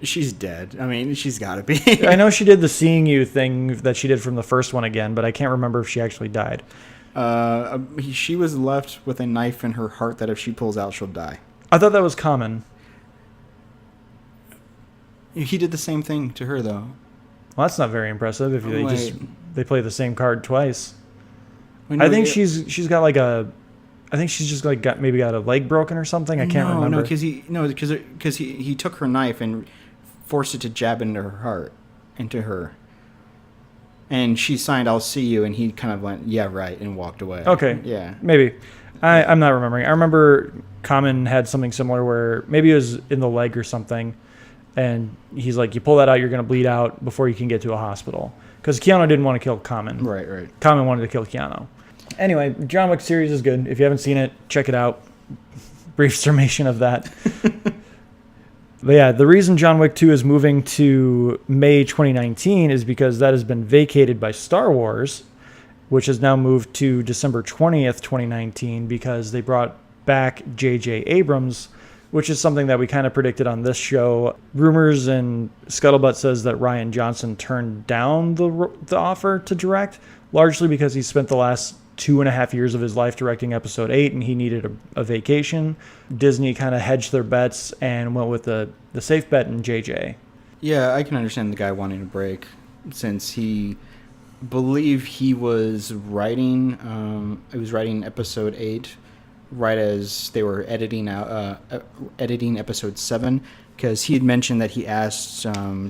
She's dead. I mean, she's got to be. I know she did the Seeing You thing that she did from the first one again, but I can't remember if she actually died. She was left with a knife in her heart that if she pulls out, she'll die. I thought that was Common. He did the same thing to her, though. Well, that's not very impressive if they play the same card twice. No, I think she's got like a... I think she's just like got a leg broken or something. I can't remember. No, because he took her knife and forced it to jab into her. And she signed, "I'll see you," and he kind of went, "Yeah, right," and walked away. Okay, yeah, maybe. I'm not remembering. I remember Common had something similar where maybe it was in the leg or something, and he's like, "You pull that out, you're going to bleed out before you can get to a hospital." Because Keanu didn't want to kill Common. Right. Common wanted to kill Keanu. Anyway, John Wick series is good. If you haven't seen it, check it out. Brief summation of that. But yeah, the reason John Wick 2 is moving to May 2019 is because that has been vacated by Star Wars, which has now moved to December 20th, 2019, because they brought back J.J. Abrams, which is something that we kind of predicted on this show. Rumors and scuttlebutt says that Rian Johnson turned down the offer to direct, largely because he spent the last 2.5 years of his life directing episode 8 and he needed a vacation. Disney kind of hedged their bets and went with the safe bet in JJ. Yeah, I can understand the guy wanting a break, since he was writing episode 8 right as they were editing episode 7, because he had mentioned that he asked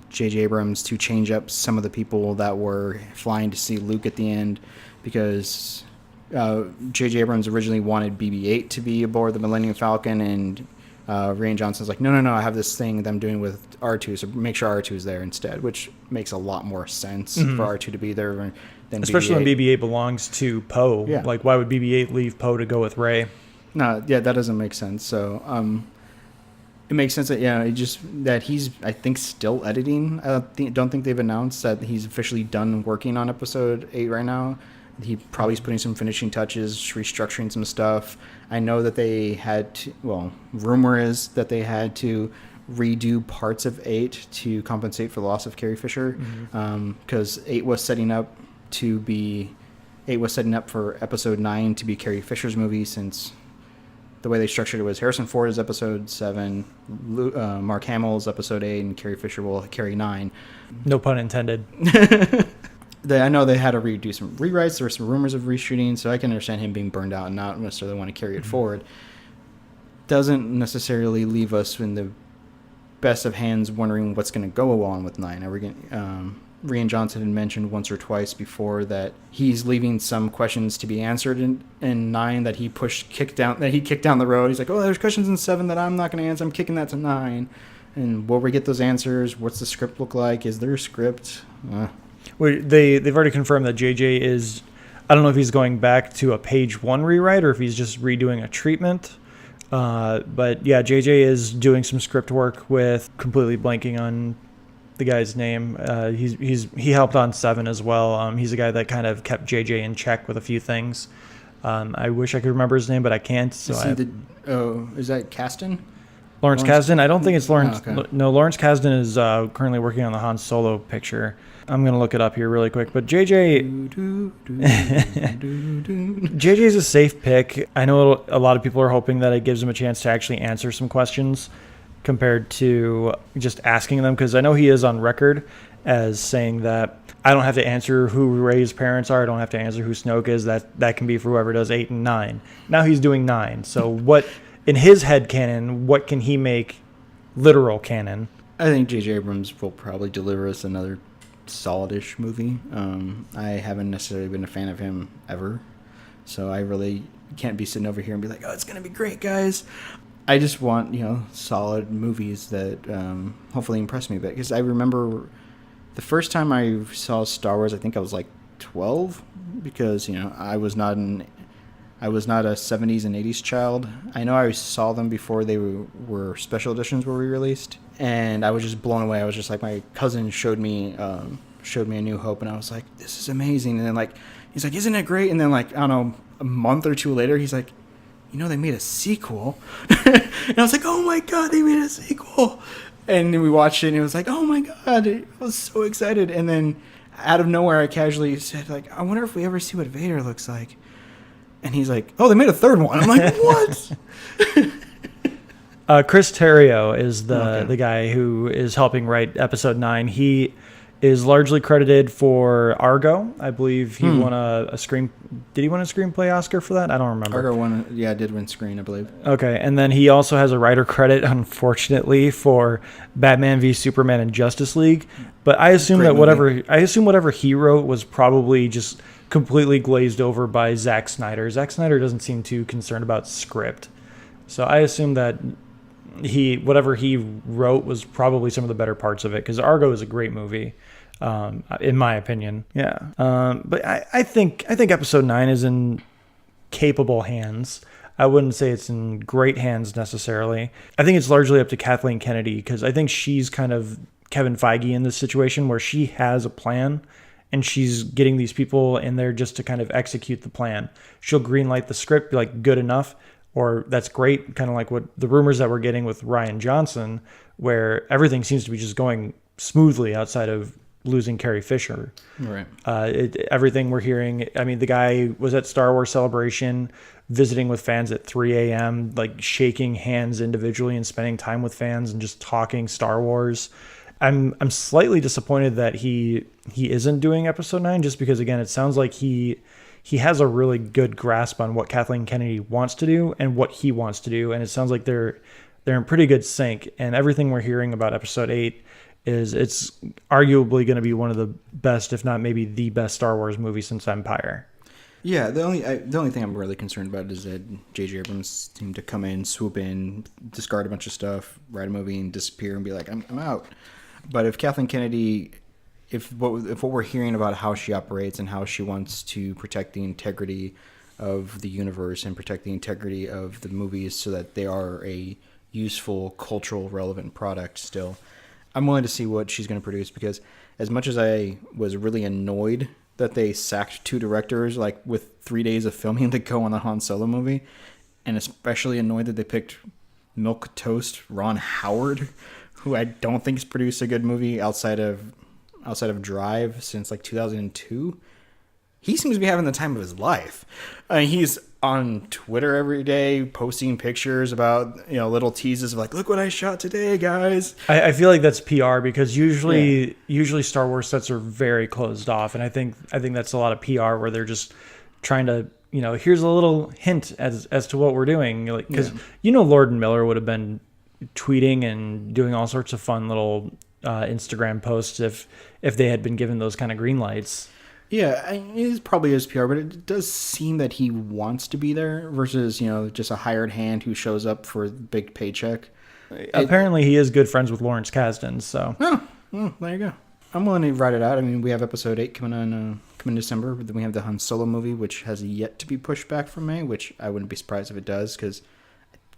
J.J. Abrams to change up some of the people that were flying to see Luke at the end, because J.J. Abrams originally wanted BB-8 to be aboard the Millennium Falcon, and Rian Johnson's like, no, I have this thing that I'm doing with R2, so make sure R2 is there instead, which makes a lot more sense for R2 to be there than especially BB-8. when BB-8 belongs to Poe. Yeah. Like, why would BB-8 leave Poe to go with Rey? No, yeah, that doesn't make sense. So, It makes sense that that he's, I think, still editing. I don't think they've announced that he's officially done working on episode 8 right now. He probably is putting some finishing touches, restructuring some stuff. I know that they had to, rumor is that they had to redo parts of 8 to compensate for the loss of Carrie Fisher, because 8 was setting up for episode 9 to be Carrie Fisher's movie, since the way they structured it was Harrison Ford is episode 7, Mark Hamill's episode 8, and Carrie Fisher will carry 9. No pun intended. I know they had to redo some rewrites. There were some rumors of reshooting, so I can understand him being burned out and not necessarily want to carry it forward. Doesn't necessarily leave us in the best of hands wondering what's going to go on with 9. Are we going? Rian Johnson had mentioned once or twice before that he's leaving some questions to be answered in 9 that he kicked down the road. He's like, oh, there's questions in 7 that I'm not going to answer. I'm kicking that to 9. And will we get those answers? What's the script look like? Is there a script? They've already confirmed that JJ is, I don't know if he's going back to a page 1 rewrite or if he's just redoing a treatment. But yeah, JJ is doing some script work with, completely blanking on the guy's name. He helped on 7 as well. He's a guy that kind of kept JJ in check with a few things. I wish I could remember his name, but I can't. So is that Kasdan? Lawrence Kasdan? I don't think it's Lawrence. Oh, okay. No, Lawrence Kasdan is currently working on the Han Solo picture. I'm going to look it up here really quick. But JJ is a safe pick. I know a lot of people are hoping that it gives him a chance to actually answer some questions compared to just asking them, because I know he is on record as saying that I don't have to answer who Rey's parents are. I don't have to answer who Snoke is. That can be for whoever does 8 and 9. Now he's doing 9. So what, in his head canon, what can he make literal canon? I think J.J. Abrams will probably deliver us another solidish movie. I haven't necessarily been a fan of him ever, so I really can't be sitting over here and be like, oh, it's gonna be great, guys. I just want solid movies that hopefully impress me a bit, because I remember the first time I saw Star Wars, I think I was like 12, because I was not a 70s and 80s child. I know I saw them before they were special editions were re-released, and I was just blown away. I was just like, my cousin showed me A New Hope, and I was like, this is amazing. And then he's like, isn't it great? And then I don't know, a month or two later, he's like, they made a sequel. And I was like, oh my God, they made a sequel. And then we watched it, and it was like, oh my God, I was so excited. And then out of nowhere, I casually said, I wonder if we ever see what Vader looks like. And he's like, oh, they made a third one. I'm like, what? Chris Terrio is the guy who is helping write episode 9. He is largely credited for Argo. I believe he won a screen. Did he win a screenplay Oscar for that? I don't remember. Argo did win screen, I believe. Okay, and then he also has a writer credit, unfortunately, for Batman v Superman and Justice League. But I assume whatever he wrote was probably just completely glazed over by Zack Snyder. Zack Snyder doesn't seem too concerned about script, so I assume that whatever he wrote was probably some of the better parts of it, because Argo is a great movie, in my opinion. Yeah, but I think episode 9 is in capable hands. I wouldn't say it's in great hands necessarily. I think it's largely up to Kathleen Kennedy, because I think she's kind of Kevin Feige in this situation, where she has a plan and she's getting these people in there just to kind of execute the plan. She'll greenlight the script, be like, good enough, or that's great, kind of like what the rumors that we're getting with Rian Johnson, where everything seems to be just going smoothly outside of losing Carrie Fisher. Right. Everything we're hearing, I mean, the guy was at Star Wars Celebration visiting with fans at 3 a.m., shaking hands individually and spending time with fans and just talking Star Wars. I'm slightly disappointed that he isn't doing episode 9, just because, again, it sounds like he has a really good grasp on what Kathleen Kennedy wants to do and what he wants to do, and it sounds like they're in pretty good sync. And everything we're hearing about episode 8 is it's arguably going to be one of the best, if not maybe the best, Star Wars movie since Empire. Yeah, the only thing I'm really concerned about is that J.J. Abrams seemed to come in, swoop in, discard a bunch of stuff, write a movie, and disappear and be like, I'm out. But if Kathleen Kennedy, if what we're hearing about how she operates and how she wants to protect the integrity of the universe and protect the integrity of the movies so that they are a useful, cultural, relevant product still. I'm willing to see what she's going to produce, because as much as I was really annoyed that they sacked 2 directors like with 3 days of filming to go on the Han Solo movie, and especially annoyed that they picked Milk Toast Ron Howard, who I don't think has produced a good movie outside of Drive since like 2002. He seems to be having the time of his life. He's on Twitter every day posting pictures about, little teases of like, look what I shot today, guys. I feel like that's PR, because usually Star Wars sets are very closed off, and I think that's a lot of PR where they're just trying to, here's a little hint as to what we're doing, like, because Lord and Miller would have been tweeting and doing all sorts of fun little Instagram posts if they had been given those kind of green lights. Yeah, it is probably his PR, but it does seem that he wants to be there versus, just a hired hand who shows up for a big paycheck. Apparently, he is good friends with Lawrence Kasdan, so. Oh, there you go. I'm willing to ride it out. I mean, we have episode 8 coming in December. Then we have the Han Solo movie, which has yet to be pushed back from May, which I wouldn't be surprised if it does, because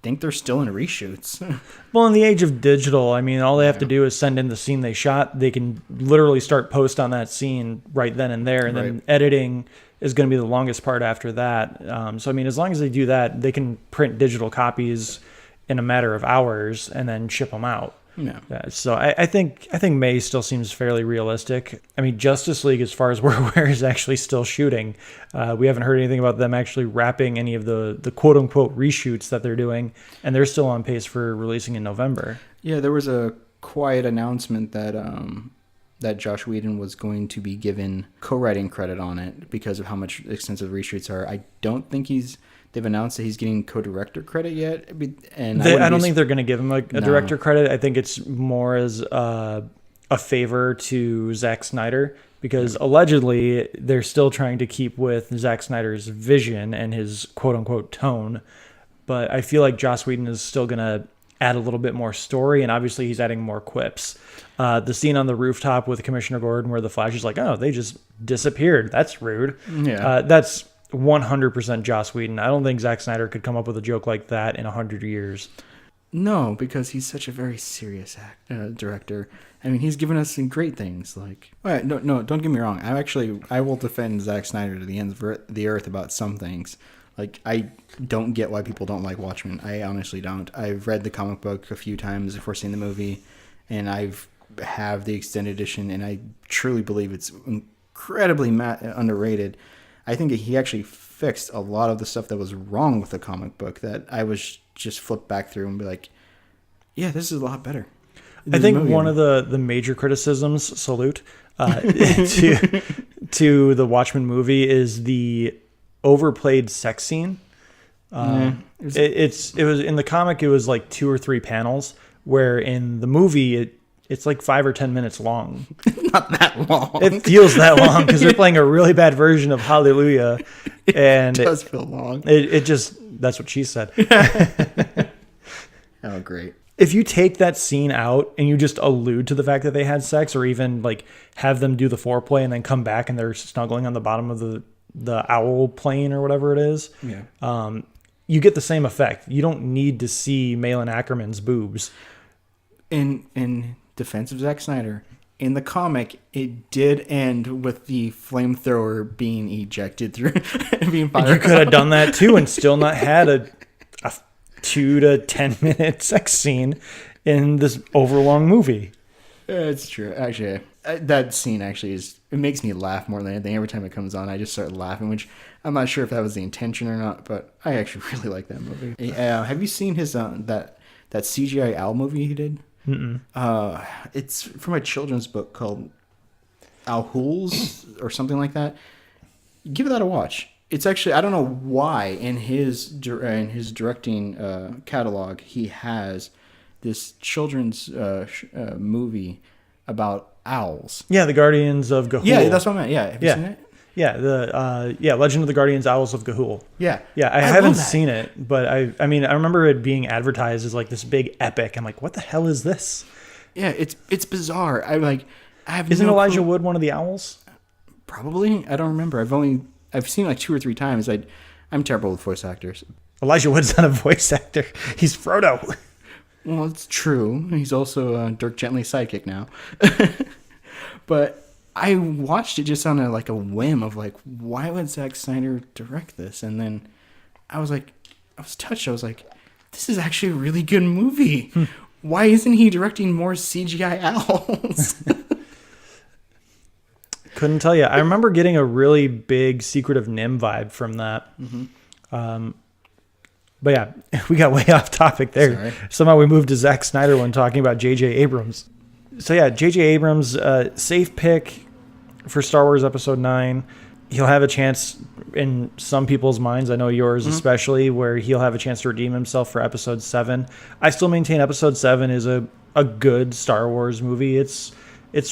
think they're still in reshoots. Well, in the age of digital, I mean, all they have to do is send in the scene they shot. They can literally start post on that scene right then and there, and then editing is going to be the longest part after that. So, I mean, as long as they do that, they can print digital copies in a matter of hours and then ship them out. Yeah. So I think May still seems fairly realistic. I mean, Justice League, as far as we're aware, is actually still shooting. We haven't heard anything about them actually wrapping any of the quote unquote reshoots that they're doing, and they're still on pace for releasing in November. Yeah, there was a quiet announcement that Josh Whedon was going to be given co-writing credit on it because of how much extensive reshoots are. I don't think they've announced that he's getting co-director credit yet, and I don't think they're going to give him a director credit. I think it's more as a favor to Zack Snyder, because allegedly they're still trying to keep with Zack Snyder's vision and his quote-unquote tone, but I feel like Joss Whedon is still going to add a little bit more story, and obviously he's adding more quips. The scene on the rooftop with Commissioner Gordon where the Flash is like, oh, they just disappeared. That's rude. Yeah. That's 100% Joss Whedon. I don't think Zack Snyder could come up with a joke like that in 100 years. No, because he's such a very serious director. I mean, he's given us some great things. Like, no, don't get me wrong. I will defend Zack Snyder to the ends of the earth about some things. Like, I don't get why people don't like Watchmen. I honestly don't. I've read the comic book a few times before seeing the movie, and have the extended edition, and I truly believe it's incredibly underrated. I think he actually fixed a lot of the stuff that was wrong with the comic book that I was just flip back through and be like, yeah, this is a lot better. I think one of the major criticisms, salute, to the Watchmen movie is the overplayed sex scene. It was in the comic, it was like 2 or 3 panels, where in the movie it's like 5 or 10 minutes long. Not that long. It feels that long because they're playing a really bad version of Hallelujah. And it does feel long. It just, that's what she said. Oh, great. If you take that scene out and you just allude to the fact that they had sex, or even like have them do the foreplay and then come back and they're snuggling on the bottom of the owl plane or whatever it is, you get the same effect. You don't need to see Malin Ackerman's boobs. In defense of Zack Snyder, in the comic, it did end with the flamethrower being ejected through being fired. And you could have done that too and still not had a 2 to 10 minute sex scene in this overlong movie. It's true. Actually, that scene actually it makes me laugh more than anything. Every time it comes on, I just start laughing, which I'm not sure if that was the intention or not, but I actually really like that movie. Have you seen his that CGI Owl movie he did? Mm-mm. It's from a children's book called Owls or something like that. Give that a watch. It's actually, I don't know why in his directing catalog he has this children's movie about owls. Yeah, the Guardians of Ga'Hoole. Yeah, that's what I meant. Yeah, have you seen it? Yeah, Legend of the Guardians Owls of Ga'Hoole. Yeah. Yeah, I haven't seen it, but I mean, I remember it being advertised as like this big epic. I'm like, what the hell is this? Yeah, it's bizarre. Isn't Elijah Wood one of the owls? Probably. I don't remember. I've seen it like 2 or 3 times. I'm terrible with voice actors. Elijah Wood's not a voice actor. He's Frodo. Well, it's true. He's also Dirk Gently's sidekick now. But I watched it just on a whim of like, why would Zack Snyder direct this? And then I was touched. I was like, this is actually a really good movie. Why isn't he directing more CGI owls? Couldn't tell you. I remember getting a really big Secret of Nim vibe from that. But yeah, we got way off topic there. Sorry. Somehow we moved to Zack Snyder when talking about J.J. Abrams. So yeah, J.J. Abrams, safe pick for Star Wars Episode 9. He'll have a chance in some people's minds, I know yours especially, where he'll have a chance to redeem himself for Episode 7. I still maintain Episode 7 is a good Star Wars movie. It's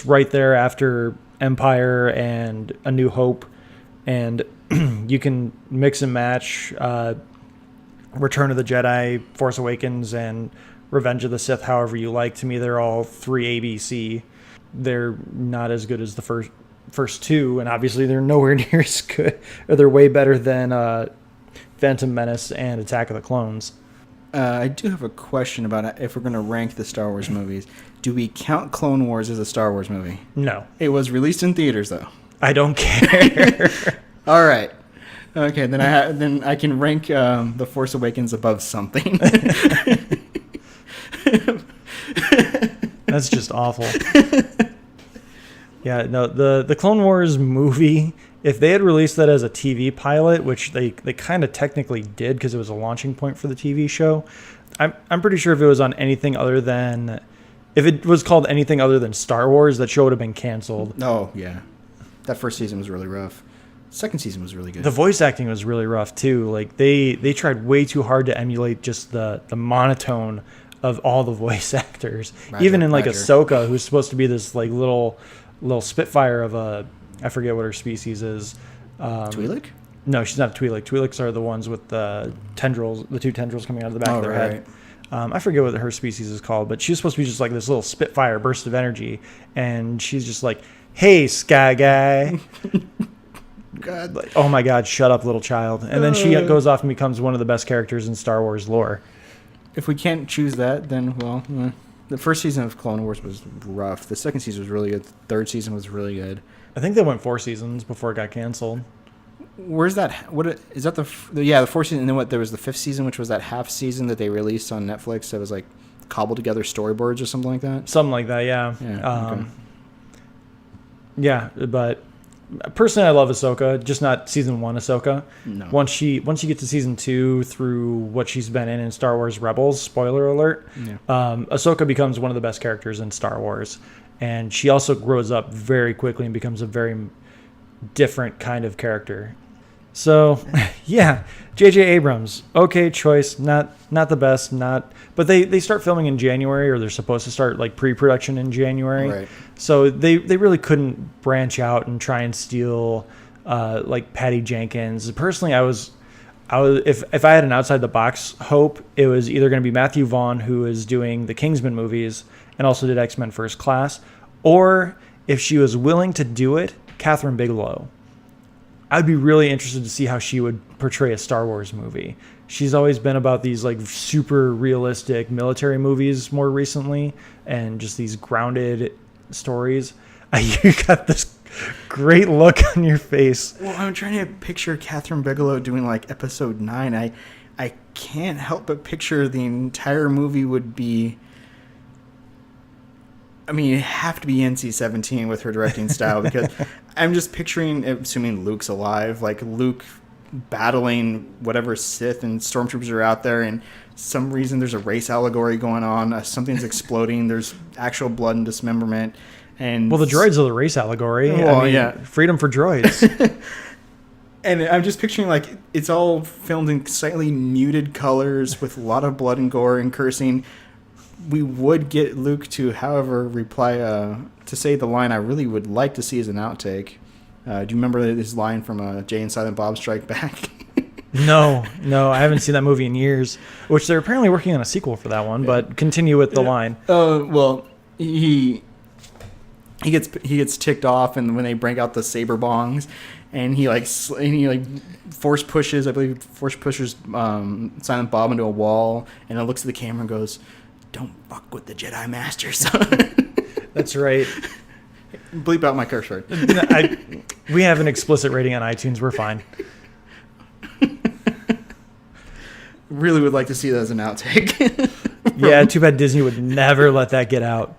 right there after Empire and A New Hope, and you can mix and match Return of the Jedi, Force Awakens, and Revenge of the Sith however you like. To me, they're all 3 ABC. They're not as good as the first two, and obviously they're nowhere near as good, or they're way better than Phantom Menace and Attack of the Clones. I do have a question about if we're going to rank the Star Wars movies. Do we count Clone Wars as a Star Wars movie? No. It was released in theaters, though. I don't care. All right. Okay, then I can rank The Force Awakens above something. That's just awful. Yeah, no, the Clone Wars movie, if they had released that as a TV pilot, which they kind of technically did because it was a launching point for the TV show, I'm pretty sure if it was on anything other than, if it was called anything other than Star Wars, that show would have been canceled. Oh, yeah. That first season was really rough. Second season was really good. The voice acting was really rough too. Like they tried way too hard to emulate just the monotone of all the voice actors. Even in Ahsoka, who's supposed to be this like little spitfire of I forget what her species is. Twi'lek? No, she's not a Twi'lek. Twi'leks are the ones with the tendrils, the two tendrils coming out of the back of their head. I forget what her species is called, but she's supposed to be just like this little spitfire burst of energy, and she's just like, "Hey, Sky Guy." God. Like, oh my God, shut up, little child. And then she goes off and becomes one of the best characters in Star Wars lore. If we can't choose that, then, well, the first season of Clone Wars was rough. The second season was really good. The third season was really good. I think they went 4 seasons before it got canceled. Where's that? What is that? The fourth season, and then what? There was the fifth season, which was that half season that they released on Netflix. That was like cobbled together storyboards or something like that. Something like that, yeah. Okay. Yeah, but personally, I love Ahsoka, just not season 1 Ahsoka. No. Once you get to season 2 through what she's been in Star Wars Rebels, spoiler alert, Ahsoka becomes one of the best characters in Star Wars, and she also grows up very quickly and becomes a very different kind of character. So, yeah, J.J. Abrams, okay choice, not the best, but they start filming in January, or they're supposed to start like pre-production in January. Right. So they really couldn't branch out and try and steal like Patty Jenkins. Personally, I was if I had an outside the box hope, it was either going to be Matthew Vaughn, who is doing the Kingsman movies and also did X-Men First Class, or if she was willing to do it, Catherine Bigelow. I'd be really interested to see how she would portray a Star Wars movie. She's always been about these like super realistic military movies more recently, and just these grounded stories. You got this great look on your face. Well, I'm trying to picture Catherine Bigelow doing like episode 9. I can't help but picture the entire movie would be, I mean, it'd have to be NC-17 with her directing style, because I'm just picturing, assuming Luke's alive, like Luke battling whatever Sith and stormtroopers are out there, and some reason there's a race allegory going on. Something's exploding. There's actual blood and dismemberment. And well, the droids are the race allegory. Well, yeah. Freedom for droids. And I'm just picturing like it's all filmed in slightly muted colors with a lot of blood and gore and cursing. We would get Luke to, however, reply to say the line I really would like to see as an outtake. Do you remember his line from Jay and Silent Bob Strike Back? No, I haven't seen that movie in years. Which they're apparently working on a sequel for that one. But continue with the line. Well, he gets ticked off, and when they break out the saber bongs, and he force pushes Silent Bob into a wall, and it looks at the camera and goes, don't fuck with the Jedi Master, son. That's right. Bleep out my curse word. We have an explicit rating on iTunes. We're fine. Really would like to see that as an outtake. Yeah, too bad Disney would never let that get out.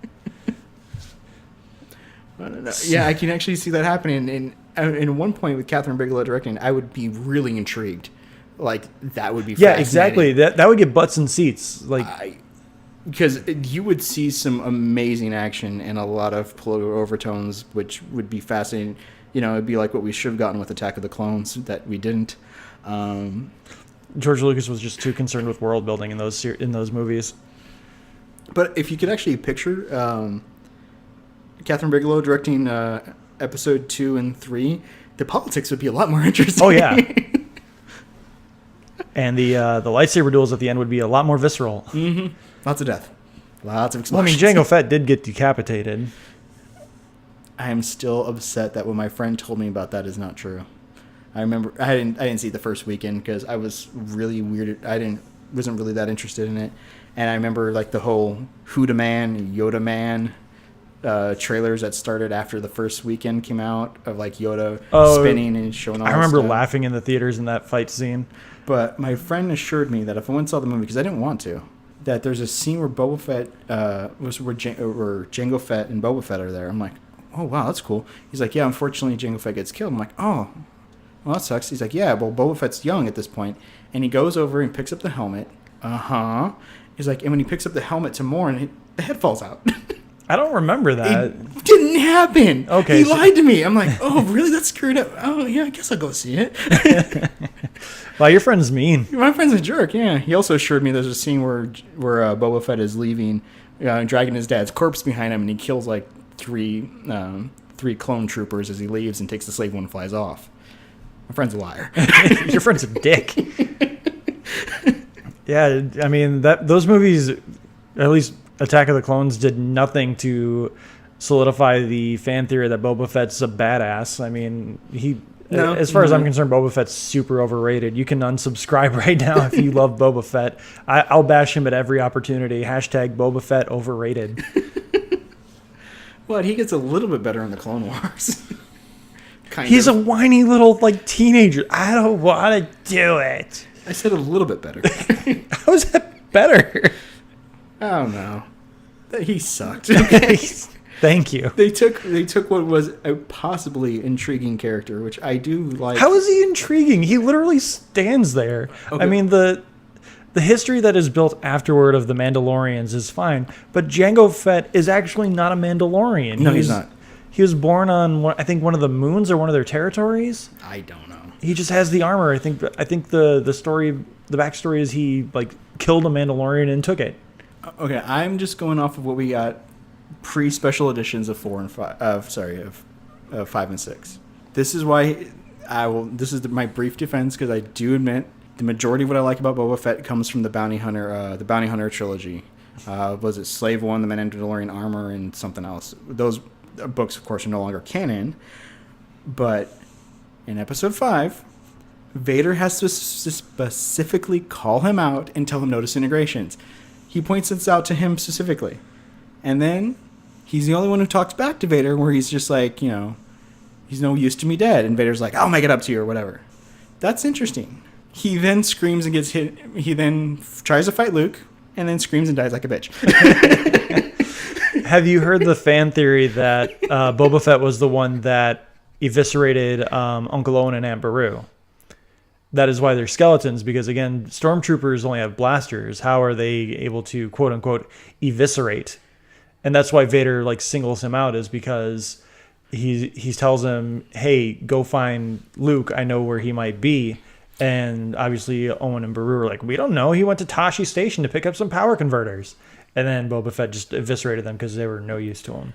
Yeah, I can actually see that happening. And in one point with Catherine Bigelow directing, I would be really intrigued. Like, that would be yeah, exactly. That would get butts and seats. Like, because you would see some amazing action and a lot of political overtones, which would be fascinating. You know, it'd be like what we should have gotten with Attack of the Clones that we didn't. George Lucas was just too concerned with world building in those movies. But if you could actually picture Catherine Bigelow directing episode 2 and 3, the politics would be a lot more interesting. Oh yeah. And the lightsaber duels at the end would be a lot more visceral. Mm-hmm. Lots of death. Lots of explosions. Well, I mean, Jango Fett did get decapitated. I am still upset that what my friend told me about that is not true. I remember I didn't see it the first weekend because I was really weirded. Wasn't really that interested in it. And I remember like the whole Huda Man, Yoda Man trailers that started after the first weekend came out of like Yoda spinning and showing all I remember stuff. laughing in the theaters in that fight scene. But my friend assured me that if I went and saw the movie, because I didn't want to, that there's a scene where Boba Fett, where Jango Fett and Boba Fett are there. I'm like, oh, wow, that's cool. He's like, yeah, unfortunately, Jango Fett gets killed. I'm like, oh, well, that sucks. He's like, yeah, well, Boba Fett's young at this point. And he goes over and picks up the helmet. Uh-huh. He's like, and when he picks up the helmet to Morin, the head falls out. I don't remember that. It didn't happen. Okay. He lied to me. I'm like, oh, really? That's screwed up. Oh, yeah, I guess I'll go see it. Wow, your friend's mean. My friend's a jerk, yeah. He also assured me there's a scene where Boba Fett is leaving, dragging his dad's corpse behind him, and he kills like three clone troopers as he leaves and takes the slave one and flies off. My friend's a liar. Your friend's a dick. Yeah, I mean, those movies, at least Attack of the Clones, did nothing to solidify the fan theory that Boba Fett's a badass. I mean, as far as I'm concerned, Boba Fett's super overrated. You can unsubscribe right now if you love Boba Fett. I'll bash him at every opportunity. Hashtag Boba Fett overrated. Well, he gets a little bit better in the Clone Wars. He's a whiny little teenager. I don't want to do it. I said a little bit better. How is that better? I don't know. He sucked. Okay? Thank you. They took what was a possibly intriguing character, which I do like. How is he intriguing? He literally stands there. Okay. I mean, the history that is built afterward of the Mandalorians is fine, but Jango Fett is actually not a Mandalorian. No, he's not. He was born on, I think, one of the moons or one of their territories. I don't know. He just has the armor. I think the story, the backstory is he killed a Mandalorian and took it. Okay, I'm just going off of what we got pre-special editions of 4 and 5. Of 5 and 6. This is why This is my brief defense because I do admit the majority of what I like about Boba Fett comes from the Bounty Hunter trilogy. Was it Slave One, the Mandalorian Armor, and something else? Those books, of course, are no longer canon. But in Episode 5, Vader has to specifically call him out and tell him no disintegrations. He points this out to him specifically. And then he's the only one who talks back to Vader where he's just like, he's no use to me dead. And Vader's like, I'll make it up to you or whatever. That's interesting. He then screams and gets hit. He then tries to fight Luke and then screams and dies like a bitch. Have you heard the fan theory that Boba Fett was the one that eviscerated Uncle Owen and Aunt Beru? That is why they're skeletons, because, again, stormtroopers only have blasters. How are they able to, quote-unquote, eviscerate? And that's why Vader, singles him out, is because he tells him, hey, go find Luke. I know where he might be. And obviously Owen and Beru are like, we don't know. He went to Tashi Station to pick up some power converters. And then Boba Fett just eviscerated them because they were no use to him.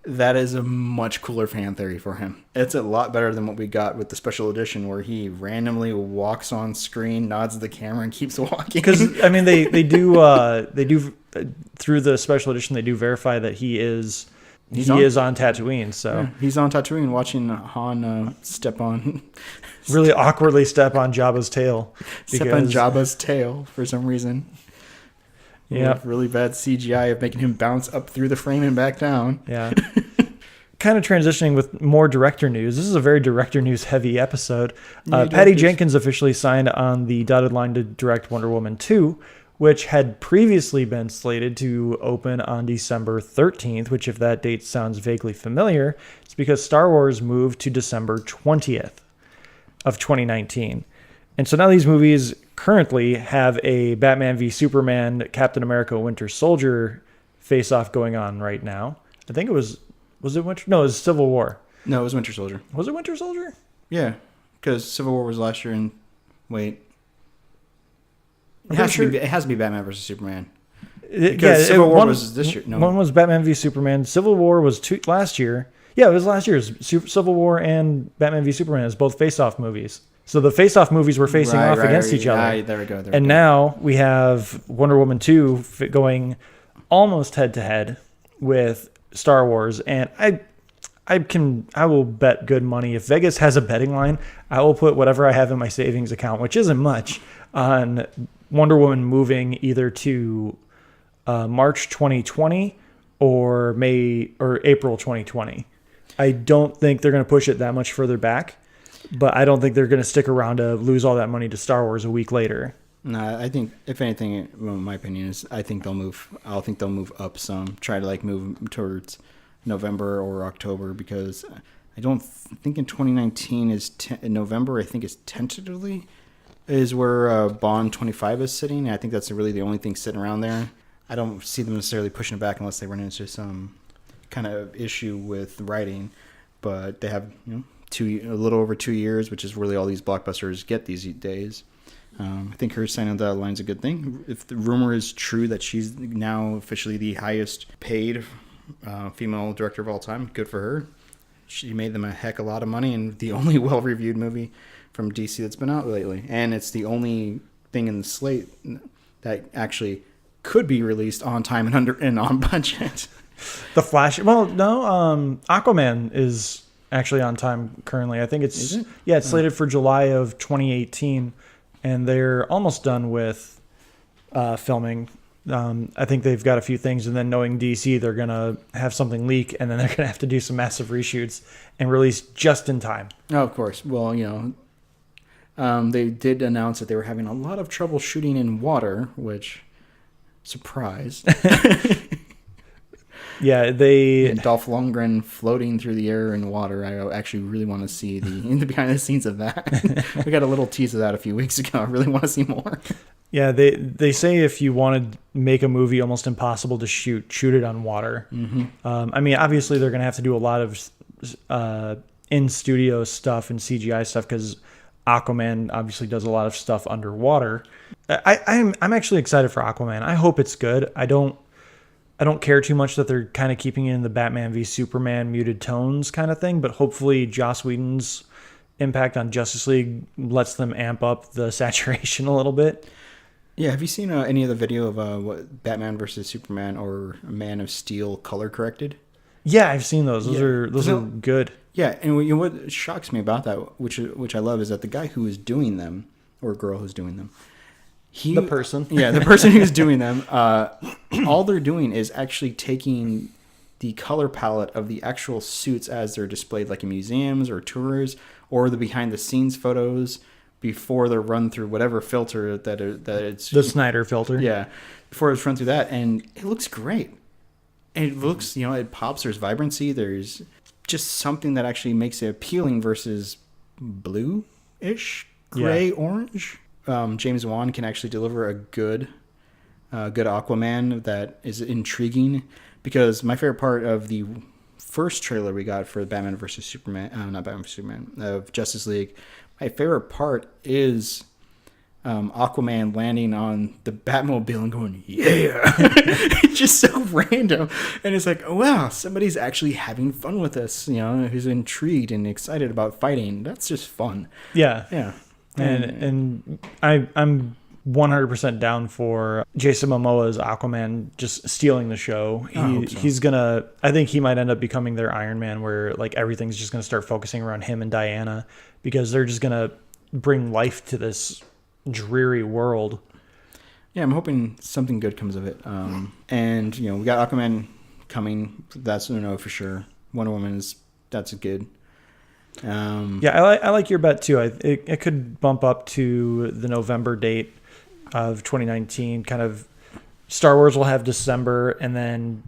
That is a much cooler fan theory for him. It's a lot better than what we got with the special edition where he randomly walks on screen, nods at the camera, and keeps walking. Because, I mean, they do through the special edition, they do verify that he is on Tatooine. So yeah, he's on Tatooine watching Han step on... really awkwardly step on Jabba's tail. Step on Jabba's tail for some reason. Yeah. With really bad CGI of making him bounce up through the frame and back down. Yeah. Kind of transitioning with more director news. This is a very director news heavy episode. Patty Jenkins officially signed on the dotted line to direct Wonder Woman 2, which had previously been slated to open on December 13th, which if that date sounds vaguely familiar, it's because Star Wars moved to December 20th of 2019. And so now these movies currently have a Batman v Superman, Captain America Winter Soldier face-off going on right now. I think it was it Winter? No, it was Civil War. No, it was Winter Soldier. Was it Winter Soldier? Yeah, because Civil War was last year, and wait. It has to be Batman versus Superman. Civil War was this year. No. One was Batman v Superman. Civil War was last year. Yeah, it was last year's. Civil War and Batman v Superman is both face-off movies. So the face-off movies were facing off against each other. There we go. And now we have Wonder Woman 2 going almost head-to-head with Star Wars. And I will bet good money. If Vegas has a betting line, I will put whatever I have in my savings account, which isn't much, on Wonder Woman moving either to March 2020 or April 2020. I don't think they're going to push it that much further back, but I don't think they're going to stick around to lose all that money to Star Wars a week later. No, I think if anything, well, my opinion is I think they'll move. I'll think they'll move up some. Try to move towards November or October, because I don't think in 2019 is in November. I think is tentatively is where Bond 25 is sitting. I think that's really the only thing sitting around there. I don't see them necessarily pushing it back unless they run into some kind of issue with writing. But they have a little over 2 years, which is really all these blockbusters get these days. I think her signing on that line is a good thing. If the rumor is true that she's now officially the highest paid female director of all time, good for her. She made them a heck of a lot of money, and the only well-reviewed movie from DC that's been out lately. And it's the only thing in the slate that actually could be released on time and on budget. The Flash. Well, no. Aquaman is actually on time currently. I think it's Is it? Yeah, it's slated for July of 2018, and they're almost done with filming. I think they've got a few things, and then knowing DC, they're gonna have something leak, and then they're gonna have to do some massive reshoots and release just in time. Oh, of course. Well, they did announce that they were having a lot of trouble shooting in water, which surprised. Yeah, And Dolph Lundgren floating through the air in water. I actually really want to see the behind the scenes of that. We got a little tease of that a few weeks ago. I really want to see more. Yeah, they say if you want to make a movie almost impossible to shoot it on water. Mm-hmm. I mean, obviously they're going to have to do a lot of in-studio stuff and CGI stuff because Aquaman obviously does a lot of stuff underwater. I'm actually excited for Aquaman. I hope it's good. I don't care too much that they're kind of keeping it in the Batman v Superman muted tones kind of thing, but hopefully Joss Whedon's impact on Justice League lets them amp up the saturation a little bit. Yeah, have you seen any of the video of what Batman versus Superman or Man of Steel color corrected? Yeah, I've seen those. Those are good. Yeah, and what shocks me about that, which I love, is that the guy who is doing them, or girl who's doing them, the person who's doing them, all they're doing is actually taking the color palette of the actual suits as they're displayed like in museums or tours or the behind the scenes photos before they're run through whatever filter that it's the Snyder filter. Yeah, before it's run through that, and it looks great. And it looks, it pops. There's vibrancy. There's just something that actually makes it appealing versus blue-ish, gray, orange. James Wan can actually deliver a good Aquaman that is intriguing, because my favorite part of the first trailer we got for Batman vs. Superman, not Batman vs. Superman, of Justice League, my favorite part is Aquaman landing on the Batmobile and going, yeah! It's just so random. And it's like, oh, wow, somebody's actually having fun with this, who's intrigued and excited about fighting. That's just fun. Yeah. Yeah. And I'm 100% down for Jason Momoa's Aquaman just stealing the show. He's gonna. I think he might end up becoming their Iron Man, where everything's just gonna start focusing around him and Diana, because they're just gonna bring life to this dreary world. Yeah, I'm hoping something good comes of it. And we got Aquaman coming. That's I know for sure. Wonder Woman that's good. Yeah, I like your bet too. It could bump up to the November date of 2019. Kind of Star Wars will have December, and then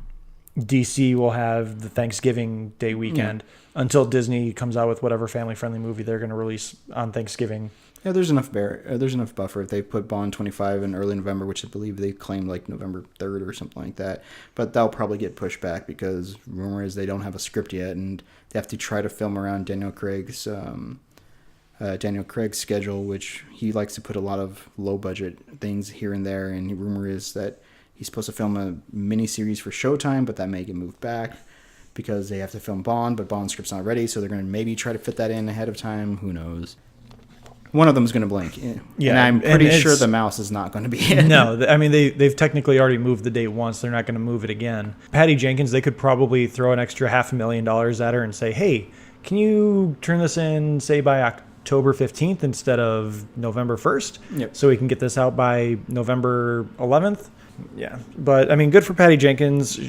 DC will have the Thanksgiving Day weekend until Disney comes out with whatever family-friendly movie they're going to release on Thanksgiving. Yeah, there's enough buffer if they put Bond 25 in early November, which I believe they claimed like November 3rd or something like that. But that'll probably get pushed back because rumor is they don't have a script yet, and they have to try to film around Daniel Craig's schedule, which he likes to put a lot of low budget things here and there. And rumor is that he's supposed to film a mini series for Showtime, but that may get moved back because they have to film Bond, but Bond's script's not ready, so they're going to maybe try to fit that in ahead of time. Who knows? One of them is going to blink. Yeah, and I'm pretty sure the mouse is not going to be in. No, I mean, they've technically already moved the date once. They're not going to move it again. Patty Jenkins, they could probably throw an extra $500,000 at her and say, hey, can you turn this in, say, by October 15th instead of November 1st? Yep. So we can get this out by November 11th? Yeah. But, I mean, good for Patty Jenkins.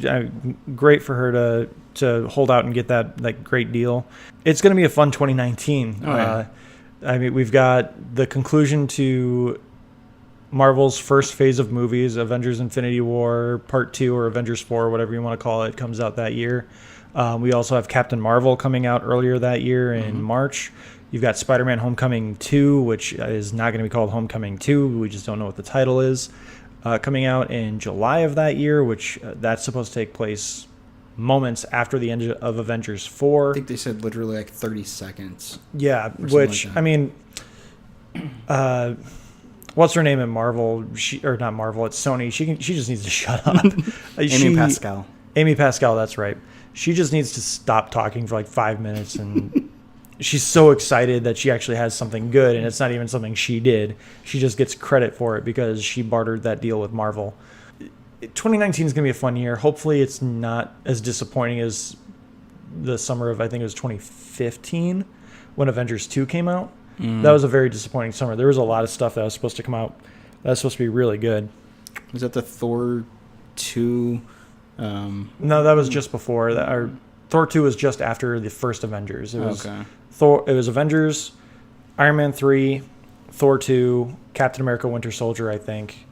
Great for her to hold out and get that great deal. It's going to be a fun 2019. Oh, yeah. I mean, we've got the conclusion to Marvel's first phase of movies, Avengers Infinity War Part 2 or Avengers 4, whatever you want to call it, comes out that year. We also have Captain Marvel coming out earlier that year in March. You've got Spider-Man Homecoming 2, which is not going to be called Homecoming 2. We just don't know what the title is. Coming out in July of that year, which that's supposed to take place moments after the end of Avengers 4. I think they said literally like 30 seconds. Yeah, which, like I mean, what's her name in Marvel? Or not Marvel, it's Sony. She just needs to shut up. Amy Pascal. Amy Pascal, that's right. She just needs to stop talking for like 5 minutes, and she's so excited that she actually has something good, and it's not even something she did. She just gets credit for it because she bartered that deal with Marvel. 2019 is going to be a fun year. Hopefully it's not as disappointing as the summer of, I think it was 2015 when Avengers 2 came out. That was a very disappointing summer. There was a lot of stuff that was supposed to come out that was supposed to be really good. Was that the Thor 2? No, that was just before that. Or Thor 2 was just after the first Avengers. It was Thor. It was Avengers, Iron Man 3, Thor 2, Captain America: Winter Soldier, I think.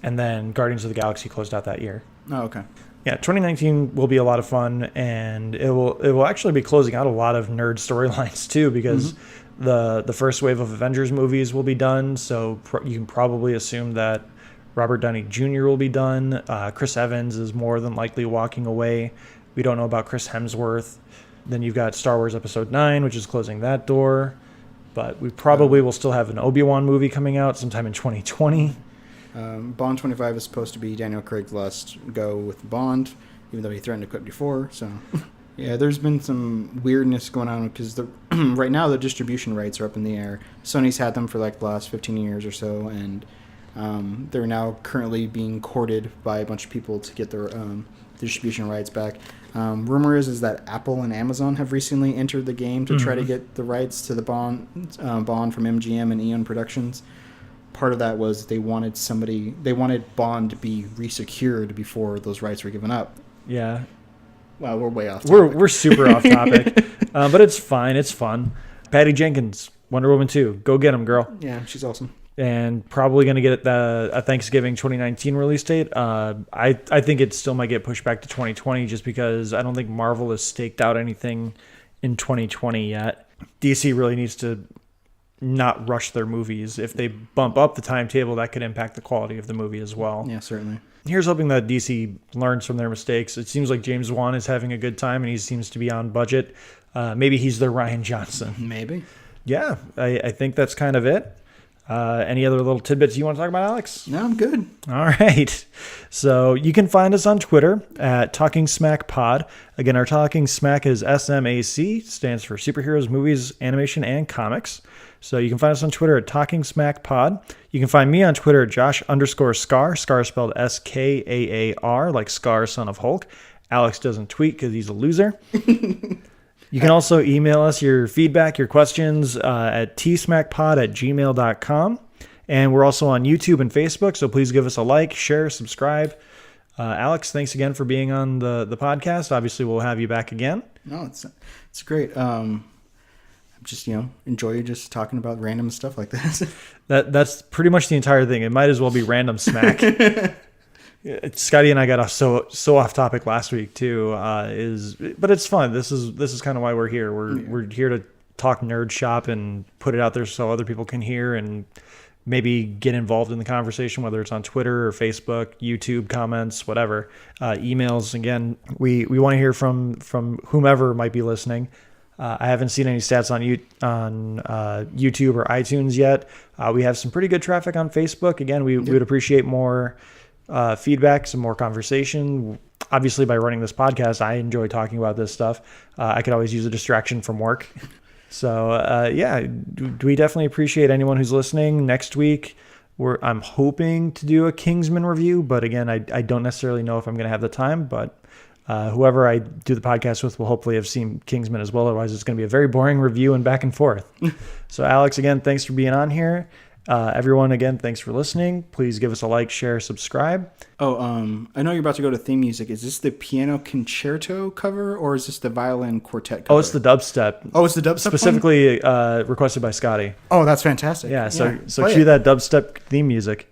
And then Guardians of the Galaxy closed out that year. Oh, okay. Yeah, 2019 will be a lot of fun, and it will actually be closing out a lot of nerd storylines too, because the first wave of Avengers movies will be done. So you can probably assume that Robert Downey Jr. will be done. Chris Evans is more than likely walking away. We don't know about Chris Hemsworth. Then you've got Star Wars Episode 9, which is closing that door. But we probably will still have an Obi-Wan movie coming out sometime in 2020. Bond 25 is supposed to be Daniel Craig's last go with Bond, even though he threatened to quit before. So, yeah, there's been some weirdness going on because right now the distribution rights are up in the air. Sony's had them for like the last 15 years or so, and they're now currently being courted by a bunch of people to get their distribution rights back. Rumor is that Apple and Amazon have recently entered the game to try to get the rights to the Bond from MGM and Eon Productions. Part of that was they wanted Bond to be resecured before those rights were given up. Yeah. Wow, we're way off topic. We're super off topic. But it's fine. It's fun. Patty Jenkins, Wonder Woman 2. Go get him, girl. Yeah, she's awesome. And probably going to get a Thanksgiving 2019 release date. I think it still might get pushed back to 2020 just because I don't think Marvel has staked out anything in 2020 yet. DC really needs to not rush their movies. If they bump up the timetable, that could impact the quality of the movie as well. Yeah, certainly. Here's hoping that DC learns from their mistakes. It seems like James Wan is having a good time, and he seems to be on budget. Maybe he's the Rian Johnson. Maybe. Yeah, I think that's kind of it. Any other little tidbits you want to talk about, Alex? No, I'm good. All right. So you can find us on Twitter at Talking Smack Pod. Again, our Talking Smack is SMAC, stands for Superheroes, Movies, Animation, and Comics. So you can find us on Twitter at Talking Smack Pod. You can find me on Twitter at Josh_Scar. Scar spelled SKAAR, like Scar, son of Hulk. Alex doesn't tweet because he's a loser. You can also email us your feedback, your questions at tsmackpod@gmail.com. And we're also on YouTube and Facebook, so please give us a like, share, subscribe. Alex, thanks again for being on the podcast. Obviously, we'll have you back again. No, it's great. Just enjoy just talking about random stuff like this. That's pretty much the entire thing. It might as well be random smack. Scotty and I got off so off topic last week too. But it's fun. This is kind of why we're here. We're here to talk nerd shop and put it out there so other people can hear and maybe get involved in the conversation, whether it's on Twitter or Facebook, YouTube comments, whatever. Emails. Again, we want to hear from whomever might be listening. I haven't seen any stats on YouTube or iTunes yet. We have some pretty good traffic on Facebook. Again, we would appreciate more feedback, some more conversation. Obviously, by running this podcast, I enjoy talking about this stuff. I could always use a distraction from work. So, we definitely appreciate anyone who's listening. Next week, I'm hoping to do a Kingsman review, but again, I don't necessarily know if I'm going to have the time, but whoever I do the podcast with will hopefully have seen Kingsman as well. Otherwise, it's going to be a very boring review and back and forth. So, Alex, again, thanks for being on here. Everyone, again, thanks for listening. Please give us a like, share, subscribe. I know you're about to go to theme music. Is this the piano concerto cover or is this the violin quartet cover? Oh, it's the dubstep. Oh, it's the dubstep specifically requested by Scotty. Oh, that's fantastic. Yeah, so cue that dubstep theme music.